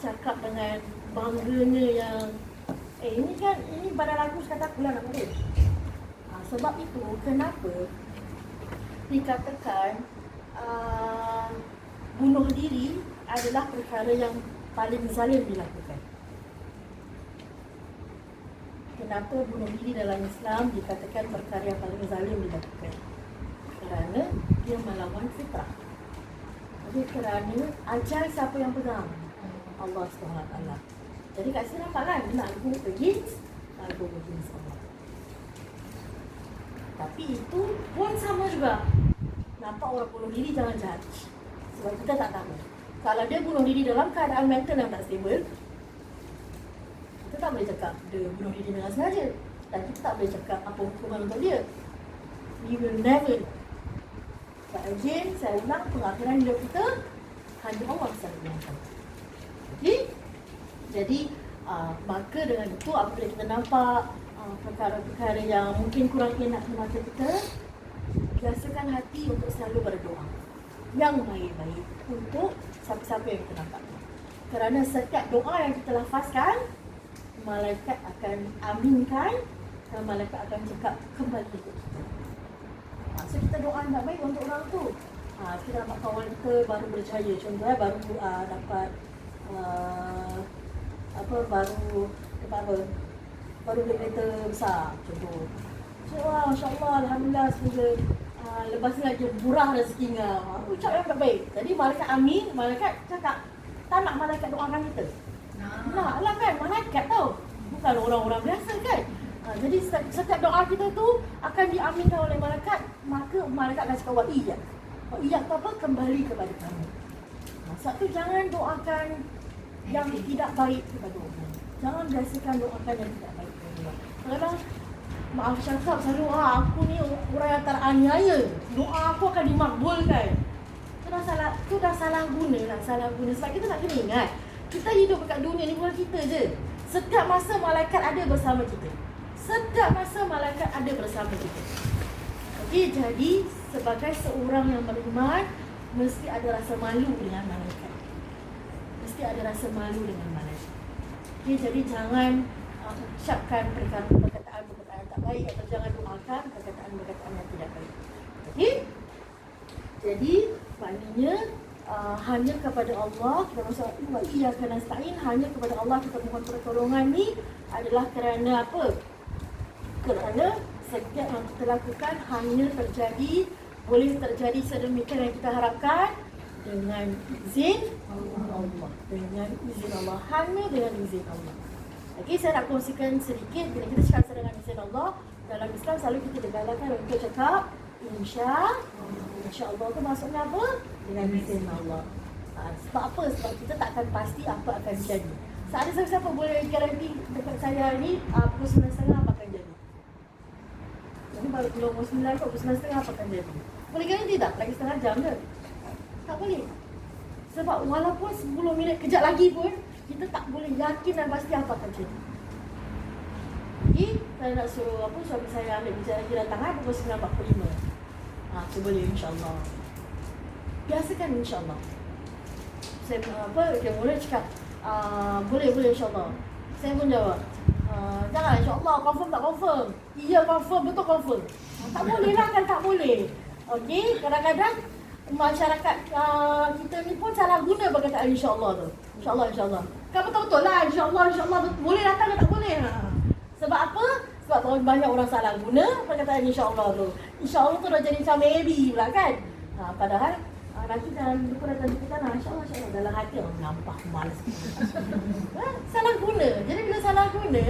cakap dengan bangganya yang ini badan aku kata aku lah nak boleh. Sebab itu kenapa dikatakan bunuh diri adalah perkara yang paling zalim dilakukan. Kenapa bunuh diri dalam Islam dikatakan perkara yang paling zalim dilakukan? Kerana dia melawan fitrah. Jadi kerana ajal siapa yang pegang? Allah SWT. Jadi kat sini nampak kan, dia nak go against Allah. Tapi itu pun sama juga. Nampak orang bunuh diri, jangan judge. Sebab kita tak tahu. Kalau dia bunuh diri dalam keadaan mental yang tak stable, kita tak boleh cakap dia bunuh diri dengan sengaja. Dan kita tak boleh cakap apa hukuman untuk dia. We will never know. But again, saya ulang, pengakhiran hidup kita hanya Allah sahaja yang tahu. Jadi maka dengan itu apabila kita nampak perkara-perkara yang mungkin kurang enak di mata kita, biasakan hati untuk selalu berdoa yang baik-baik untuk siapa-siapa yang kita nampak. Kerana setiap doa yang kita lafazkan, malaikat akan aminkan dan malaikat akan cakap kembali ke kita. So kita doa yang baik untuk orang tu. Kita nampak kawan kita baru berjaya, contohnya baru dapat baru beli kereta besar contoh. So, Masya Allah, Alhamdulillah, semoga lepas ni lagi murah rezekinya. Ucap yang baik. Jadi malaikat amin, malaikat cakap, tak nak malaikat doakan kita. Nak lah kan, malaikat tau. Bukan orang-orang biasa kan. Jadi setiap doa kita tu akan diaminkan oleh malaikat, maka malaikat akan cakap wa'iyyak. Wa'iyyak tu apa? Kembali kepada kamu. Sebab tu jangan doakan yang tidak baik kepada orang. Jangan biasakan doakan yang tidak baik. Kadang maaf cakap selalu aku ni orang yang teraniaya. Doa aku akan dimakbulkan. Itu dah salah guna lah, salah guna. Sebab kita nak kena ingat, kita hidup dekat dunia ni bukan kita je. Setiap masa malaikat ada bersama kita. Setiap masa malaikat ada bersama kita. Okey, jadi sebagai seorang yang beriman, mesti ada rasa malu dengan malaikat. Mesti ada rasa malu dengan malaikat. Okey, jadi jangan ucapkan perkataan-perkataan yang tak baik, atau jangan doakan perkataan-perkataan yang tidak baik. Okey? Jadi maknanya hanya kepada Allah kita masuk wa iyyaka nasta'in, hanya kepada Allah kita mohon pertolongan ni adalah kerana apa? Kerana setiap yang kita lakukan hanya boleh terjadi sedemikian yang kita harapkan dengan izin Allah. Dengan izin Allah, hanya dengan izin Allah. Okey, saya nak kongsikan sedikit. Bila kita cakap dengan izin Allah, dalam Islam selalu kita digalakkan untuk cakap InsyaAllah tu maksudnya apa? Dengan izin Allah. Sebab apa? Sebab kita tak akan pasti apa akan jadi. Ada siapa-siapa boleh garanti dekat saya ni pukul 9.30 apa akan jadi? Jadi baru belum 9 pukul 9.30 apa akan jadi? Boleh garanti tak? Lagi setengah jam ke? Tak boleh. Sebab walaupun 10 minit kejap lagi pun, kita tak boleh yakin dan pasti apa akan jadi. Jadi saya nak suruh suami saya ambil bicara lagi datang pukul 9.45. So boleh insyaAllah. Biasakan insyaAllah. Saya dia mula cakap boleh insyaAllah. Saya pun jawab jangan insyaAllah, confirm tak confirm. Ya confirm, betul confirm. Tak boleh lah kan, tak boleh. Okey, kadang-kadang masyarakat kita ni pun salah guna perkataan insyaAllah tu. InsyaAllah kan betul-betul lah insyaAllah boleh datang ke tak boleh. Sebab apa? Sebab banyak orang salah guna perkataan insyaAllah tu. InsyaAllah tu dah jadi macam maybe pula kan. Padahal nanti dalam lupa datang di kita insyaAllah dalam hati nampak malas. Salah guna. Jadi bila salah guna,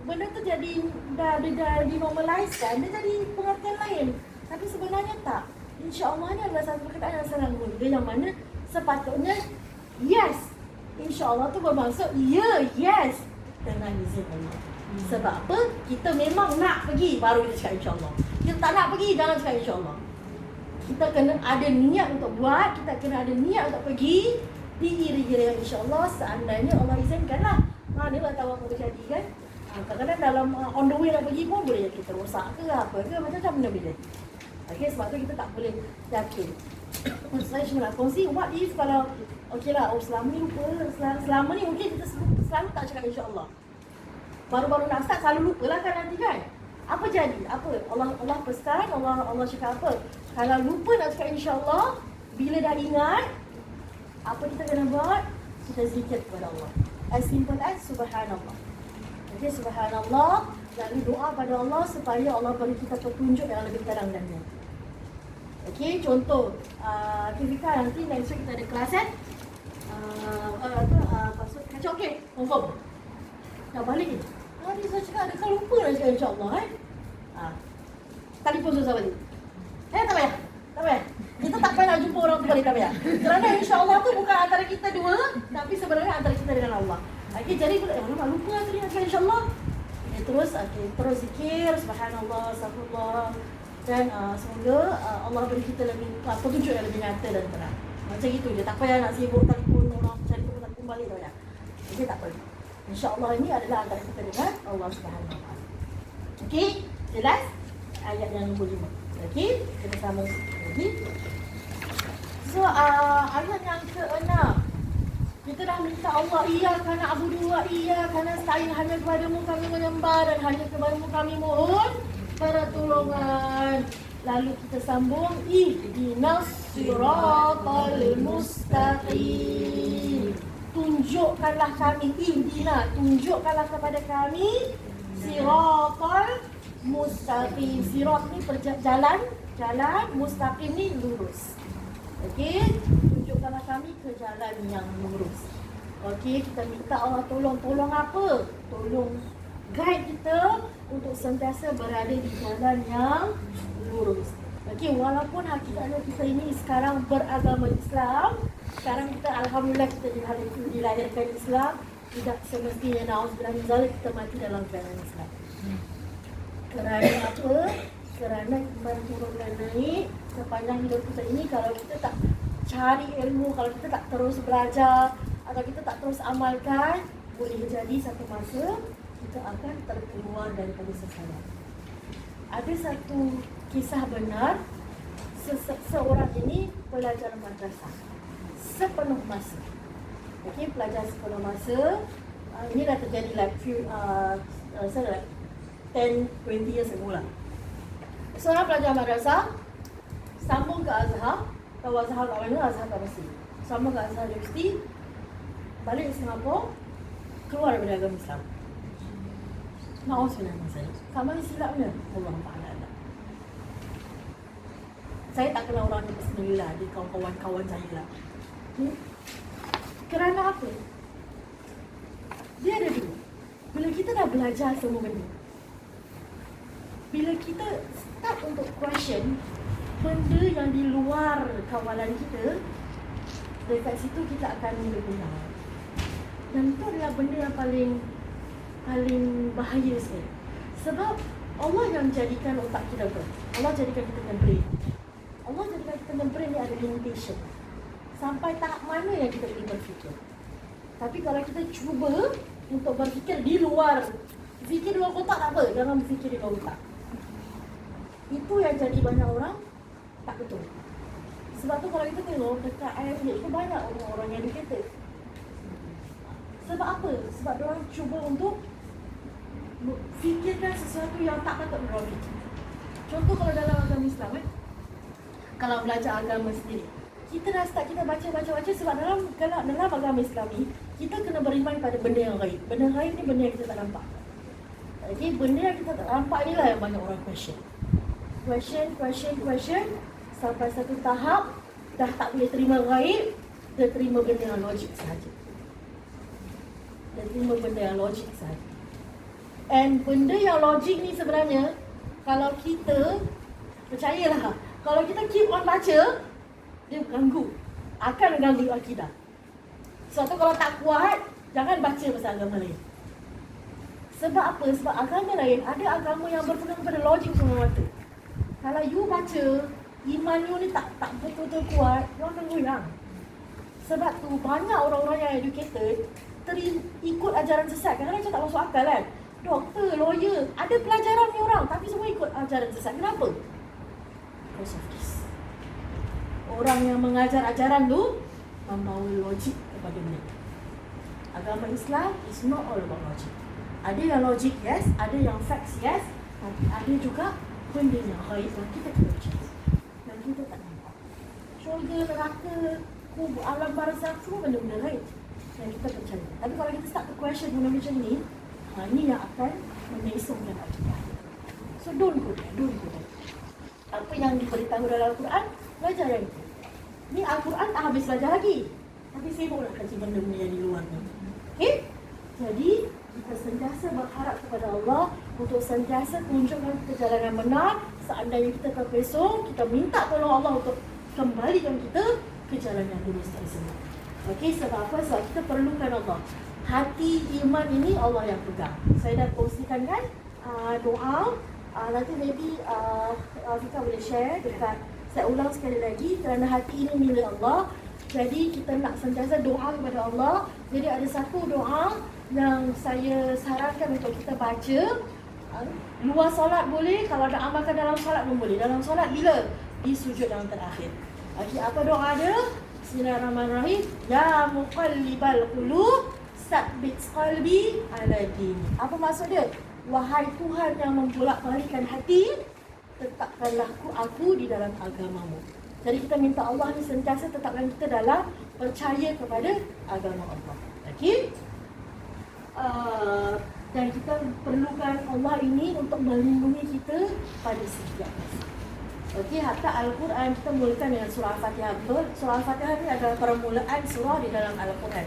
benda tu jadi dah dinormalizekan, dia jadi pengertian lain. Tapi sebenarnya tak. InsyaAllah ni adalah satu perkataan yang salah guna, yang mana sepatutnya yes. InsyaAllah tu bermaksud yes dengan izin Allah. Sebab apa? Kita memang nak pergi, baru kita cakap insyaAllah. Kita tak nak pergi, jangan cakap insyaAllah. Kita kena ada niat untuk buat, kita kena ada niat untuk pergi, diiringi dengan insyaAllah. Seandainya Allah izinkanlah. Mana lah tahu apa terjadi kan? Kadang-kadang dalam on the way nak pergi pun boleh kita rosak ke apa ke, macam-macam benda bila. Okay, sebab tu kita tak boleh yakin. Saya cuma nak kongsi, what if kalau selama ni lupa, selama ni mungkin kita selalu tak cakap insyaAllah. Baru-baru nak start selalu lupa lah kan nanti kan. Apa jadi? Apa? Allah pesan, Allah cakap apa? Kalau lupa nak cakap insyaAllah, bila dah ingat, apa kita kena buat? Kita zikir kepada Allah. As simple as subhanallah. Okay, subhanallah. Lalu doa pada Allah supaya Allah beri kita petunjuk yang lebih terang dan nyata. Okay, contoh Fika nanti next week kita ada kelas kan? Kacau okey, confirm. Dah balik ni. Dia saya cakap, dia kan lupa nak cakap insyaAllah telefon susah balik. Tak payah. Kita tak payah nak jumpa orang tu balik, tak payah. Kerana insyaAllah tu bukan antara kita dua, tapi sebenarnya antara kita dengan Allah. Okay, jadi mana lupa tadi nak cakap insyaAllah. Terus zikir, subhanallah, astagfirullah. Dan semoga Allah beri kita lebih petunjuk yang lebih nyata dan terang. Macam itu je, tak payah nak sibuk telefon orang, cari telefon balik, tak payah. Okay, tak perlu. InsyaAllah ini adalah antara kita dengan Allah Subhanahu Wa Taala. Okey, jelas? Ayat yang nombor 5. Okey, kita sambung lagi. So, ayat yang ke-6. Kita dah minta Allah, iyyaka na'budu wa iyyaka nasta'in, hanya kepadamu kami menyembah dan hanya kepadamu kami mohon pertolongan. Lalu kita sambung, ihdinas siratal mustaqim. Tunjukkanlah kami, tunjukkanlah kepada kami siratal mustaqim. Sirat ni jalan, mustaqim ni lurus. Okey, tunjukkanlah kami ke jalan yang lurus. Okey, kita minta Allah tolong apa? Tolong guide kita untuk sentiasa berada di jalan yang lurus. Okey, walaupun hakikatnya kita ini sekarang beragama Islam, sekarang kita alhamdulillah kita dilahirkan Islam, tidak semestinya na'udzubillah min zalik kita mati dalam keadaan Islam. Kerana apa? Kerana iman turun dan naik sepanjang hidup kita ini. Kalau kita tak cari ilmu, kalau kita tak terus belajar atau kita tak terus amalkan, boleh jadi satu masa kita akan terkeluar daripada sesaran. Ada satu kisah benar, seorang ini pelajar madrasah sepenuh masa. Okey, pelajar sepenuh masa. Ini dah terjadi like 10-20 years ago lah. Seorang pelajar madrasah sambung ke Azhar. Tahu Azhar kat mana? Azhar kat Mesir. Sambung ke Azhar University, balik ke Singapura, keluar daripada agama Islam. Na'udzubillah min zalik. Kat mana silapnya? Allah Ta'ala. Saya tak kenal orang ni personally lah, dia kawan-kawan saya lah. Kerana apa? Dia ada dua. Bila kita dah belajar semua benda, bila kita start untuk question benda yang di luar kawalan kita, dekat situ kita akan berguna. Dan itu adalah benda yang paling bahaya sekali. Sebab Allah yang jadikan otak kita ber. Allah jadikan kita dengan brain. Allah jadikan kita dengan brain ni ada limitation. Sampai tahap mana yang kita boleh berfikir. Tapi kalau kita cuba untuk berfikir di luar, fikir di luar kotak tak apa, jangan berfikir di luar kotak. Itu yang jadi banyak orang tak betul. Sebab tu kalau kita tengok dekat IMH tu banyak orang-orang yang educated. Sebab apa? Sebab diorang cuba untuk fikirkan sesuatu yang tak patut diorang fikir. Contoh kalau dalam agama Islam kalau belajar agama sendiri, kita dah start, kita baca sebab dalam agama Islam ni kita kena beriman pada benda yang gaib. Benda gaib ni benda yang kita tak nampak. Okay, benda yang kita tak nampak ni lah yang banyak orang question sampai satu tahap dah tak boleh terima gaib, dia terima benda yang logik sahaja. And benda yang logik ni sebenarnya, kalau kita percayalah, kalau kita keep on baca, dia akan mengganggu akidah. Sebab tu kalau tak kuat, jangan baca pasal agama lain. Sebab apa? Sebab agama lain, ada agama yang berpegang pada logik semata-mata. Kalau you baca, iman you ni tak betul-betul kuat, you akan goyang. Sebab tu banyak orang-orang yang educated ikut ajaran sesat. Kadang-kadang macam tak masuk akal kan. Doktor, lawyer, ada pelajaran ni orang, tapi semua ikut ajaran sesat. Kenapa? Because of this. Orang yang mengajar ajaran tu membawa logik kepada mereka. Agama Islam is not all about logic. Ada yang logik, yes. Ada yang facts, yes. Tapi ada juga benda yang gaib yang kita kena percaya, yang kita tak nampak. Syurga, neraka, kubur, alam barzakh, semua benda-benda gaib yang kita percaya. Tapi kalau kita start to question benda macam ni, ini yang akan menyesongkan akidah. So don't go there. Apa yang diberitahu dalam Al-Quran, belajar yang itu. Ni Al-Quran tak habis belajar lagi, tapi sibuk nak kaji benda-benda yang di luar ni. Okay? Jadi kita sentiasa berharap kepada Allah untuk sentiasa tunjukkan kita jalan yang benar. Seandainya kita terpesong, kita minta tolong Allah untuk kembalikan kita ke jalan yang lurus tersebut. Okey, sebab apa? Sebab kita perlukan Allah. Hati iman ini Allah yang pegang. Saya dah kongsikan kan doa. Nanti maybe Fika boleh share dekat. Saya ulang sekali lagi, kerana hati ini milik Allah. Jadi kita nak sentiasa doa kepada Allah. Jadi ada satu doa yang saya sarankan untuk kita baca. Luar solat boleh, kalau nak amalkan dalam solat pun boleh. Dalam solat bila? Di sujud yang terakhir. Okey, apa doa dia? Bismillahirrahmanirrahim. Ya muqallibal qulub, tsabbit qalbi ala din. Apa maksud dia? Wahai Tuhan yang membolak-balikkan hati, tetapkanlah aku di dalam agamamu. Jadi kita minta Allah ni sentiasa tetapkan kita dalam percaya kepada agama Allah. Okey? Dan kita perlukan Allah ini untuk melindungi kita pada setiap masa. Okey, hatta Al-Quran kita mulakan dengan surah Al-Fatihah. Betul? Surah Al-Fatihah ini adalah permulaan surah di dalam Al-Quran.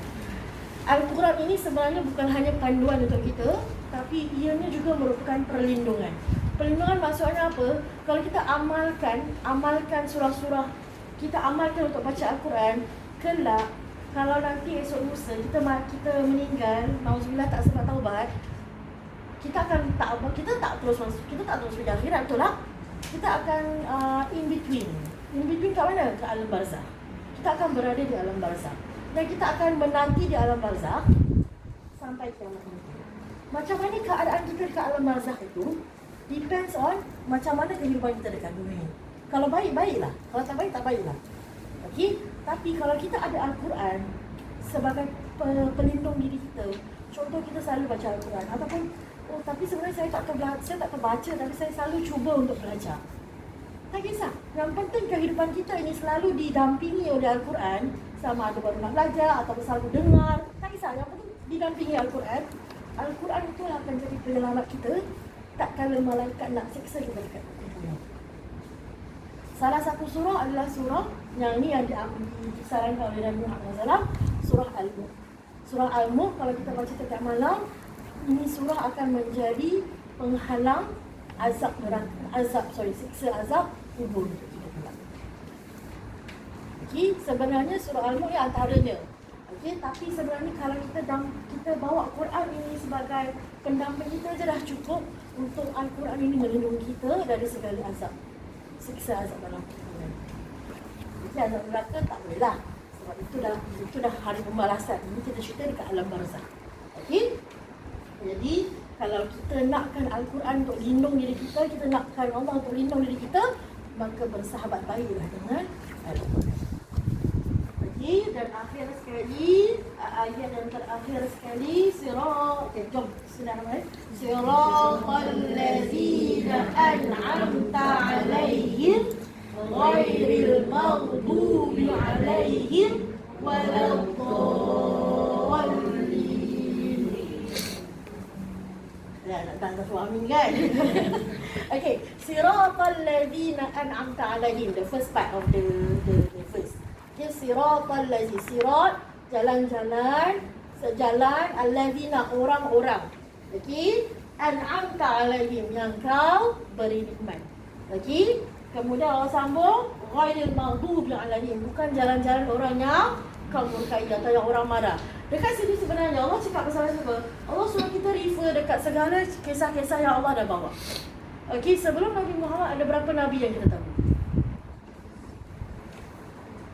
Al-Quran ini sebenarnya bukan hanya panduan untuk kita, tapi ianya juga merupakan perlindungan. Perlindungan maksudnya apa? Kalau kita amalkan surah-surah, kita amalkan untuk baca Al-Quran, kelak kalau nanti esok lusa kita meninggal, nauzubillah tak sempat taubat, kita tak terus pergi akhirat, betul tak? Kita akan in between. In between kat mana? Ke alam barzakh. Kita akan berada di alam barzakh. Dan kita akan menanti di alam barzakh sampai kiamat nanti. Macam mana keadaan kita dekat alam barzakh itu depends on macam mana kehidupan kita dekat dunia. Kalau baik, baiklah. Kalau tak baik, tak baiklah. Okey? Tapi kalau kita ada Al-Quran sebagai pelindung diri kita, contoh kita selalu baca Al-Quran ataupun tapi sebenarnya saya tak terbaca tapi saya selalu cuba untuk belajar. Tak kisah. Yang penting kehidupan kita ini selalu didampingi oleh Al-Quran, sama ada baru nak belajar ataupun selalu dengar. Tak kisah. Yang penting didampingi Al-Quran. Al-Quran itu akan jadi penyelamat kita tak kala malaikat nak seksa kita dekat dunia. Salah satu surah adalah surah yang ni yang disarankan oleh Nabi Muhammad SAW, surah Al-Mulk. Surah Al-Mulk kalau kita baca setiap malam, ini surah akan menjadi penghalang siksa azab kubur untuk kita kelak. Okey, sebenarnya surah Al-Mulk ni antaranya. Okey, tapi sebenarnya kalau kita bawa Quran ini sebagai pendamping kita je dah cukup untuk Al-Quran ini melindungi kita dari segala azab. Siksa azab dalam kubur. Jadi azab neraka tak boleh lah. Sebab itu dah hari pembalasan. Ini kita cerita dekat alam barzakh. Okey? Jadi kalau kita nakkan Al-Quran untuk lindung diri kita nakkan Allah untuk lindung diri kita, maka bersahabat baiklah dengan Al-Quran. Okey, dan akhir sekali, ayat yang terakhir sekali, jom, bismillahirrahmanirrahim. Siratal ladzina an'amta 'alaihim ghairil maghdubi 'alaihim waladdallin. Nak tanda suami kan? Okay, siratal ladzina an'amta 'alaihim, the first part of the verse. Okay, siratal ladzina, sirat jalan-jalan, sejalan, alladzina orang-orang. Okey, an'amta 'alaihim yang kau beri nikmat. Okey, kemudian Allah sambung ghairil maghdubi 'alaihim, bukan jalan-jalan orang yang kau murkai atau yang orang marah. Dekat sini sebenarnya Allah cakap pasal apa? Allah suruh kita refer dekat segala kisah-kisah yang Allah dah bawa. Okey, sebelum Nabi Muhammad ada berapa nabi yang kita tahu?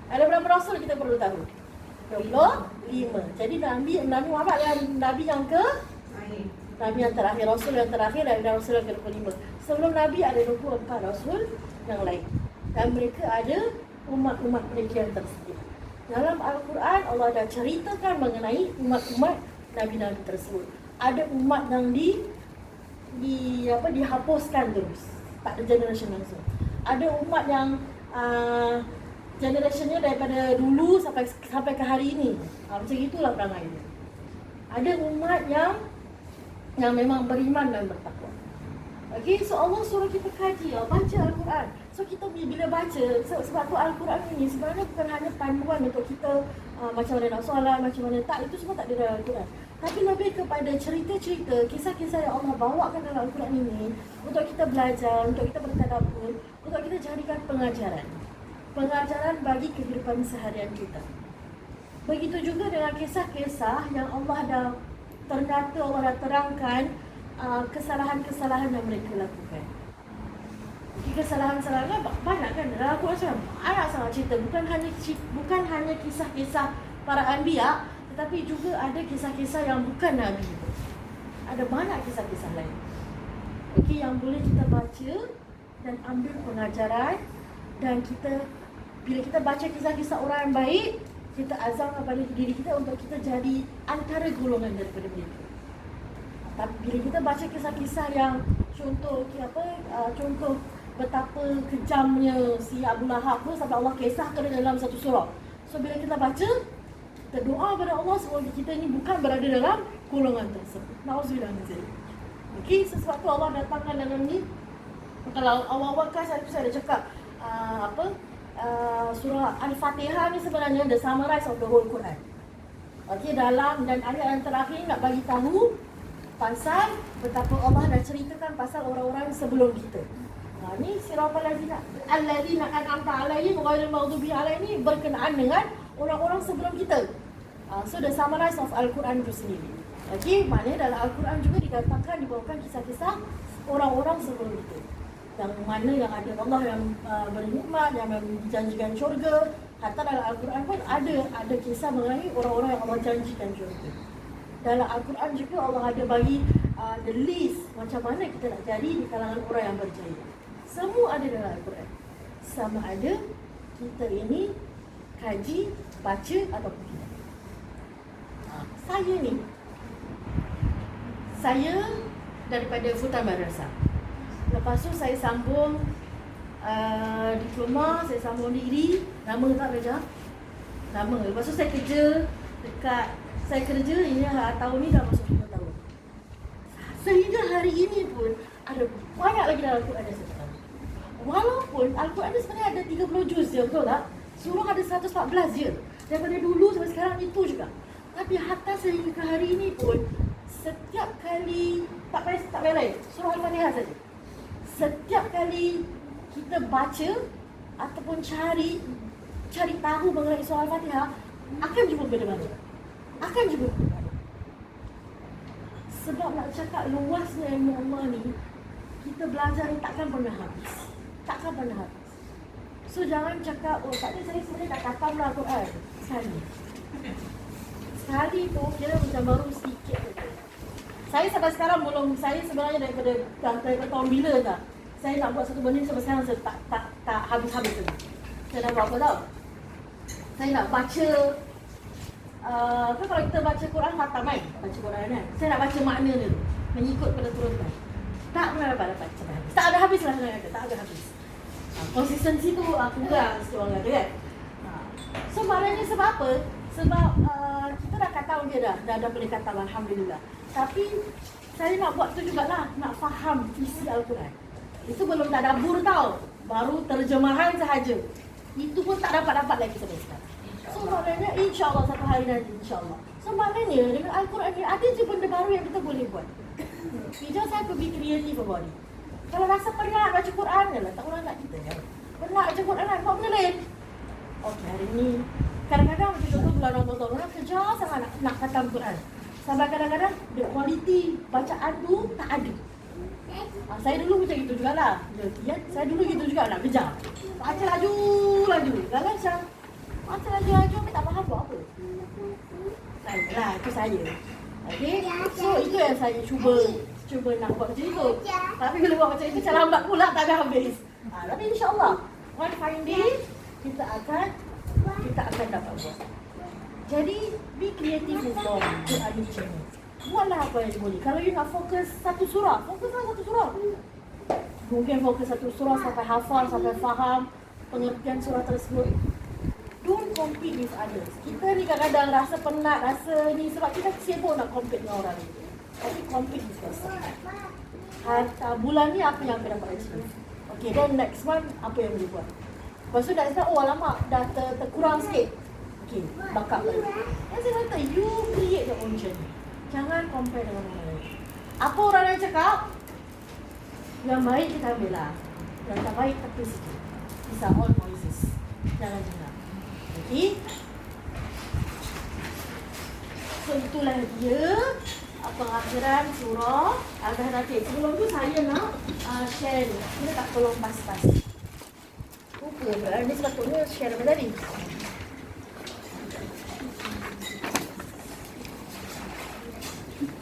Ada berapa rasul kita perlu tahu? 25. Jadi Nabi Muhammad adalah nabi yang Nabi yang terakhir, Rasul yang terakhir dan Rasul yang ke-25. Sebelum Nabi ada 24 Rasul yang lain. Dan mereka ada umat-umat mereka yang tersedia. Dalam Al-Quran Allah dah ceritakan mengenai umat-umat Nabi-Nabi tersebut. Ada umat yang dihapuskan terus. Tak ada generation langsung. Ada umat yang generationnya daripada dulu sampai ke hari ini. Macam itulah perangai dia. Ada umat yang memang beriman dan bertakwa. Okey, so Allah suruh kita kaji, baca Al-Quran. So kita bila baca, sebab tu Al-Quran ini sebenarnya bukan hanya panduan untuk kita macam mana nak solat, macam mana tak, itu semua tak ada dalam Al-Quran. Tapi lebih kepada cerita-cerita, kisah-kisah yang Allah bawakan dalam Al-Quran ini untuk kita belajar, untuk kita bertadabbur, untuk kita jadikan pengajaran bagi kehidupan seharian kita. Begitu juga dengan kisah-kisah yang Allah dah terangkan kesalahan-kesalahan yang mereka lakukan. Kesalahan-kesalahannya banyak kan dalam Al-Quran, banyak sangat cerita. Bukan hanya kisah-kisah para anbiya, tetapi juga ada kisah-kisah yang bukan nabi. Ada banyak kisah-kisah lain. Okey, yang boleh kita baca dan ambil pengajaran, dan bila kita baca kisah-kisah orang yang baik, kita azamkan pada diri kita untuk kita jadi antara golongan daripada mereka. Tapi bila kita baca kisah-kisah yang contoh betapa kejamnya si Abu Lahab tu sampai Allah kisahkan dalam satu surah. So bila kita baca, kita doa kepada Allah semoga kita ini bukan berada dalam golongan tersebut. Nauzubillah min zalik. Okey, sesuatu Allah datangkan dalam ni. Kalau awal-awal kelas saya ada cakap surah Al-Fatihah ni sebenarnya the summarize of the whole Quran. Okey, dalam dan ayat yang terakhir nak bagi tahu pasal betapa Allah dah ceritakan pasal orang-orang sebelum kita. Ni siratal ladzina an'amta 'alaihim ghairil maghdubi 'alaihim berkenaan dengan orang-orang sebelum kita. So the summarize of Al-Quran itu sendiri. Okay, maknanya dalam Al-Quran juga dikatakan, dibawakan kisah-kisah orang-orang sebelum itu. Yang mana yang ada Allah yang bernikmat, yang dijanjikan syurga. Hatta dalam Al-Quran pun ada kisah mengenai orang-orang yang Allah janjikan syurga. Dalam Al-Quran juga Allah ada bagi the list macam mana kita nak jadi di kalangan orang yang berjaya. Semua ada dalam Al-Quran. Sama ada kita ini kaji, baca ataupun tidak. Saya daripada Futan Madrasah. Lepas tu saya sambung diploma, saya sambung degree. Lama tak kerja? Lama. Lepas tu saya kerja ini tahun ni dah masuk 5 tahun. Sehingga hari ini pun ada banyak lagi dalam Al-Quran yang saya tak tahu. Walaupun Al-Quran ni sebenarnya ada 30 juz je, betul tak? Surah ada 114 je. Daripada dulu sampai sekarang itu juga. Tapi hatta sehingga ke hari ini pun setiap kali tak payah lain, surah Al-Fatihah saja. Setiap kali kita baca ataupun cari tahu mengenai surah Al-Fatihah, akan jumpa benda baru. Sebab nak cakap luasnya ilmu Allah ni, kita belajar ni takkan pernah habis. So jangan cakap, oh tak ada, saya sebenarnya dah khatam lah Quran sekali tu kira macam baru sikit saja. Saya sampai sekarang belum, saya sebenarnya daripada tahun bila tak, saya nak buat satu benda ni sampai sekarang saya tak habis-habis lagi. Saya nak buat apa tau? Saya nak baca kan kalau kita baca Quran khatam kan? Baca Quran kan? Saya nak baca makna dia tu, mengikut pada turunan. Tak pernah dapat sampai habis. Tak ada habis lah saya kata, tak ada habis. Konsistensi tu kurang sikit orang kata kan? So maknanya sebab apa? Sebab kita dah kata dia dah boleh kata alhamdulillah. Tapi saya nak buat tu jugalah, nak faham isi Al-Quran. Itu belum tadabbur tau, baru terjemahan sahaja. Itu pun tak dapat lagi sampai sekarang. So maknanya insya-Allah satu hari nanti insya-Allah. So maknanya dengan Al-Quran ni ada je benda baru yang kita boleh buat. We just have to be creative about it. Kalau rasa penat baca Quran je lah, tak orang nak kita kan. Penat baca Quran kan, buat benda lain. Okey, hari ni kadang-kadang macam contoh bulan Ramadan, orang kerja sangat nak khatam Quran. Sampai kadang-kadang the quality bacaan tu tak ada. Saya dulu macam itu jugalah. Ya, saya dulu gitu juga nak kejar. Baca laju. Kalau macam baca laju, tapi tak faham buat apa. Baiklah, itu saya. Okey. So itu yang saya cuba nak buat macam itu. Tapi bila buat macam itu macam lambat pula, tak habis. Tapi insya-Allah one fine day kita akan dapat buat. Jadi be creative with your Quran channel. Buatlah apa yang boleh. Kalau you nak fokus satu surah, fokuslah satu surah. Mungkin fokus satu surah sampai hafal, sampai faham pengertian surah tersebut. Don't compete with others. Kita ni kadang-kadang rasa penat, rasa ni sebab kita sibuk nak compete dengan orang ni. Tapi compete with yourself. Bulan ni apa yang kita dapat achieve? Okay, then next month apa yang boleh buat? Lepas tu dah oh alamak, dah terkurang sikit. Okay, backup lagi. Dan saya kata, you create your own journey. Jangan compare dengan orang lain. Apa orang lain cakap, yang baik kita ambil lah. Yang tak baik, tapi sikit. These are all noises. Jangan dengar. Okay? So, itulah dia pengakhiran surah Al-Kahfi. Sebelum tu saya nak share ni. Kita tak tolong pas-pas. Ini sepatutnya share apa tadi?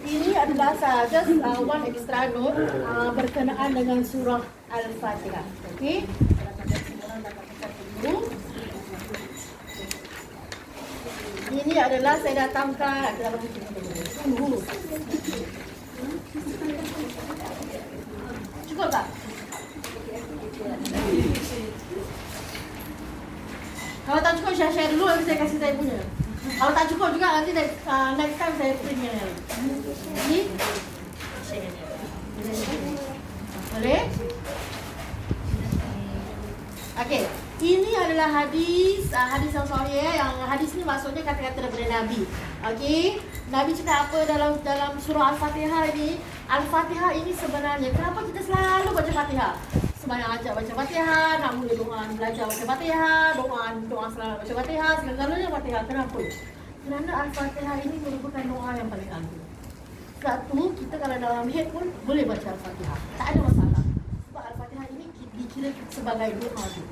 Ini adalah just one extra note berkenaan dengan surah Al-Fatihah. Okey? Ini adalah saya datangkan tunggu. Cukup tak? Kalau tak cukup share dulu, nanti saya kasih saya punya. Kalau tak cukup juga nanti next time saya print yang lain. Ini boleh? Okey. Ini adalah hadis yang sahih yang hadis ni maksudnya kata-kata daripada Nabi. Okey. Nabi cakap apa dalam surah Al-Fatihah ini? Al-Fatihah ini sebenarnya kenapa kita selalu baca Fatihah? Sebanyak ajak baca Fatihah, nak mula doa belajar baca Fatihah, doa selalu baca Fatihah, segala-galanya Fatihah. Kenapa? Kerana Al-Fatihah ini merupakan doa yang paling agung. Satu, kita kalau dalam head pun boleh baca Al-Fatihah. Tak ada masalah. Sebab Al-Fatihah ini dikira sebagai doa tu.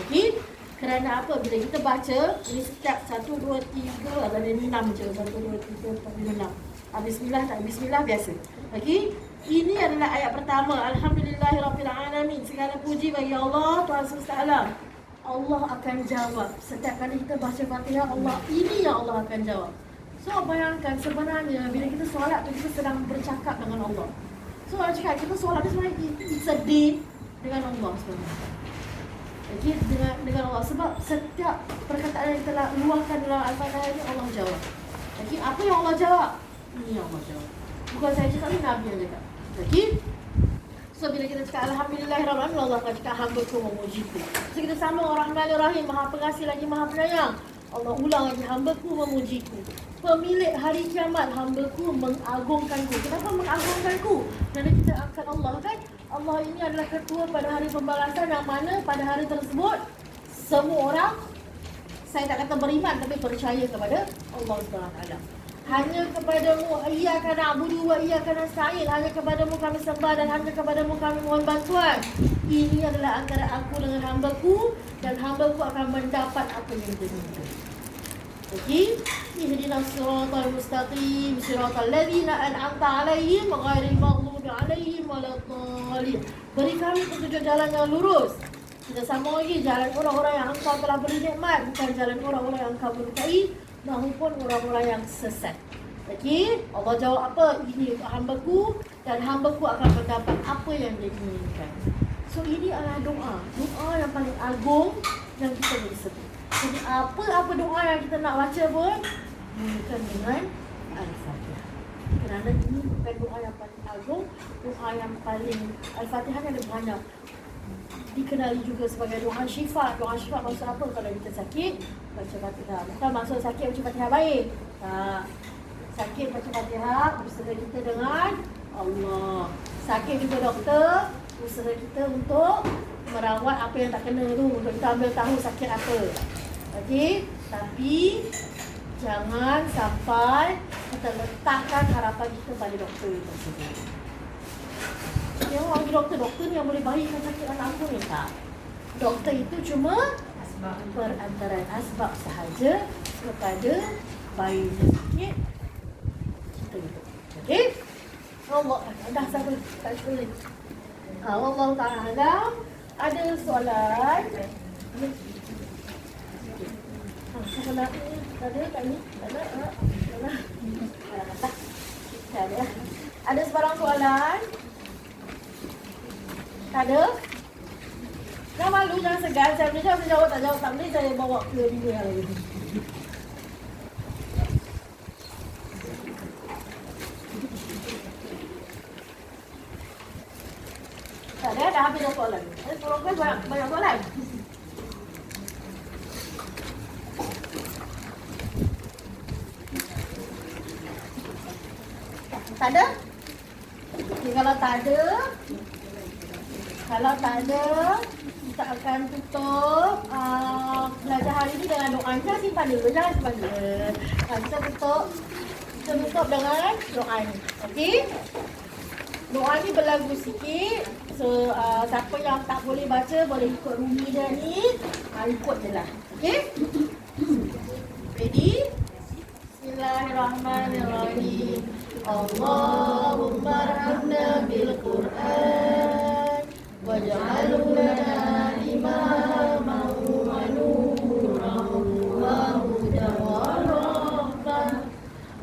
Okey? Kerana apa? Bila kita baca, ini setiap 1, 2, 3, ada 6 je. 1, 2, 3, 4, 5, 6. Bismillah tak? Bismillah biasa. Okey? Ini adalah ayat pertama. Alhamdulillahirrabbilalamin. Segala puji bagi Allah, Tuhan semesta alam. Allah akan jawab. Setiap kali kita baca Fatihah, Allah ini yang Allah akan jawab. So bayangkan sebenarnya bila kita solat tu kita sedang bercakap dengan Allah. So orang cakap kita solat tu sebenarnya it's a date dengan Allah sebenarnya. Jadi dengan Allah sebab setiap perkataan yang kita luahkan dalam Al-Fatihah ini Allah jawab. Jadi apa yang Allah jawab? Ini yang Allah jawab. Bukan saya cakap, ni Nabi yang cakap. Jadi so bila kita cakap Alhamdulillahirrahmanirrahim, Allah akan cakap hamba-Ku memuji-Ku. So kita sambung Ar-Rahmanir-Rahim, Maha Pengasih lagi Maha Penyayang. Allah ulang lagi, hamba-Ku memuji-Ku. Pemilik hari kiamat, hamba-Ku mengagungkan-Ku. Kenapa mengagungkan-Ku? Kerana kita angkat Allah kan. Allah ini adalah ketua pada hari pembalasan, yang mana pada hari tersebut semua orang, saya tak kata beriman, tapi percaya kepada Allah SWT. Hanya kepadamu iyyaka na'budu wa iyyaka nasta'in. Hanya kepadamu kami sembah dan hanya kepadamu kami mohon bantuan. Ini adalah antara aku dengan hamba-Ku, dan hamba-Ku akan mendapat apa yang dia minta. Okey, ihdinas siratal mustaqim, siratal ladzina an'amta 'alaihim ghairil maghdubi 'alaihim waladdallin. Beri kami petunjuk jalan yang lurus. Kita sambung lagi, jalan orang-orang yang Engkau telah beri nikmat, bukan jalan orang-orang yang Engkau berkahi, maupun orang-orang yang sesat. Okey, Allah jawab apa? Ini hamba-Ku, dan hamba-Ku akan mendapat apa yang dia inginkan. So ini adalah doa yang paling agung yang kita boleh sebut. Jadi apa-apa doa yang kita nak baca pun mulakan dengan Al-Fatihah. Kerana ini bukan doa yang paling agung, doa yang paling, Al-Fatihah ada banyak dikenali juga sebagai doa syifa. Doa syifa maksud apa? Kalau kita sakit, baca Fatihah. Bukan maksud sakit baca Fatihah baik. Sakit baca Fatihah, usaha kita dengan Allah. Sakit juga doktor, usaha kita untuk merawat apa yang tak kena tu, untuk kita ambil tahu sakit apa. Okey, tapi jangan sampai kita letakkan harapan kita pada doktor itu tersebut. Yang orang doktor ni yang boleh baikkan sakit anak aku ni, tak. Doktor itu cuma perantaraan asbab sahaja kepada bayinya sakit kita itu. Okey? Allah dah sampai tak boleh. Allah Ta'ala ada soalan. Soalan ni ada tak ni? Tak ada. Ada sebarang soalan? Tak ada? Jangan malu, jangan segan. Saya boleh jawab, tak jawab, tak boleh saya bawa ke dunia lagi. Tak ada, dah habis dah soalan. Progres banyak soalan. Tak ada? Okay, kalau tak ada, kita akan tutup belajar hari ini dengan doa. Jangan simpan dulu, jangan simpan dulu. Kita tutup dengan doa ni. Okey? Doa ni berlagu sikit. So, siapa yang tak boleh baca, boleh ikut Rumi dia ni. Ikut je lah. Okey? Ready? Bismillahirrahmanirrahim. Allahumma rahmna bil Qur'an waj'alhu lana imaman wa nuran wa hudan wa rahmah.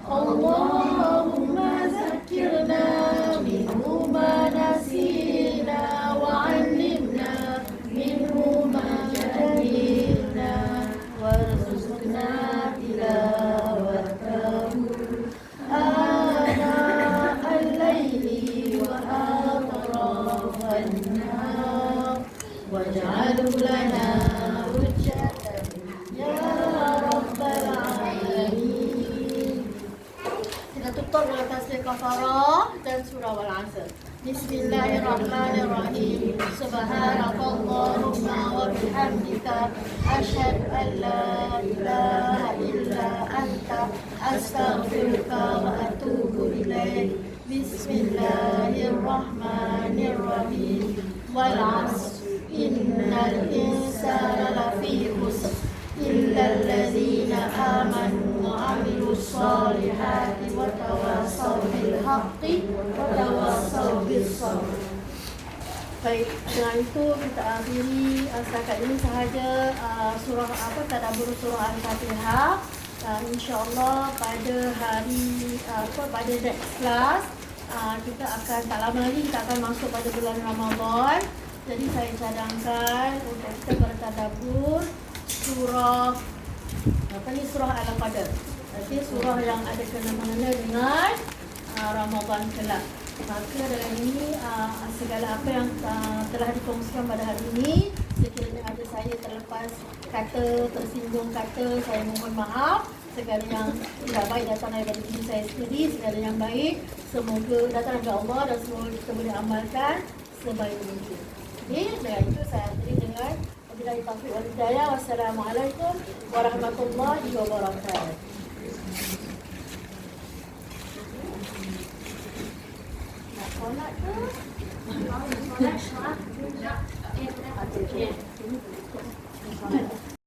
Allahumma zakkirna minhu ma nasina wa 'allimna minhu ma jahilna warzuqna tilawatahu waj'alhu lana hujjatan ya rabbal alamin. Kita tutup dengan tasbih kafarah dan surah Al-Asr. Bismillahirrahmanirrahim. Subhanakallahumma wa bihamdika asyhadu an la ilaha illa anta astaghfiruka wa atubu ilaik. Bismillahirrahmanirrahim. Wal 'asr innal insana lafi khusr illa allazina amanu wa 'amilus solihati wa tawassaw bil haqqi wa tawassaw bis sabr. Baik, dengan itu kita akhiri setakat ini sahaja surah tadabbur surah Al-Fatihah. InsyaAllah pada hari pada next class kita akan tak lama lagi kita akan masuk pada bulan Ramadan. Jadi saya cadangkan untuk kita bertadabbur surah surah Al-Qadr. Jadi surah yang ada kena-mengena dengan Ramadan kelak. Maka dalam ini segala apa yang telah dikongsikan pada hari ini, sekiranya ada saya terlepas kata, tersinggung kata, saya mohon maaf. Segala yang tidak baik datang daripada diri saya sendiri, segala yang baik semoga datang daripada Allah dan semoga kita boleh amalkan sebaik mungkin. Jadi dengan itu saya akhiri dengan wabillahi taufiq wal hidayah. Wassalamualaikum warahmatullahi wabarakatuh. Solat ke? Solat.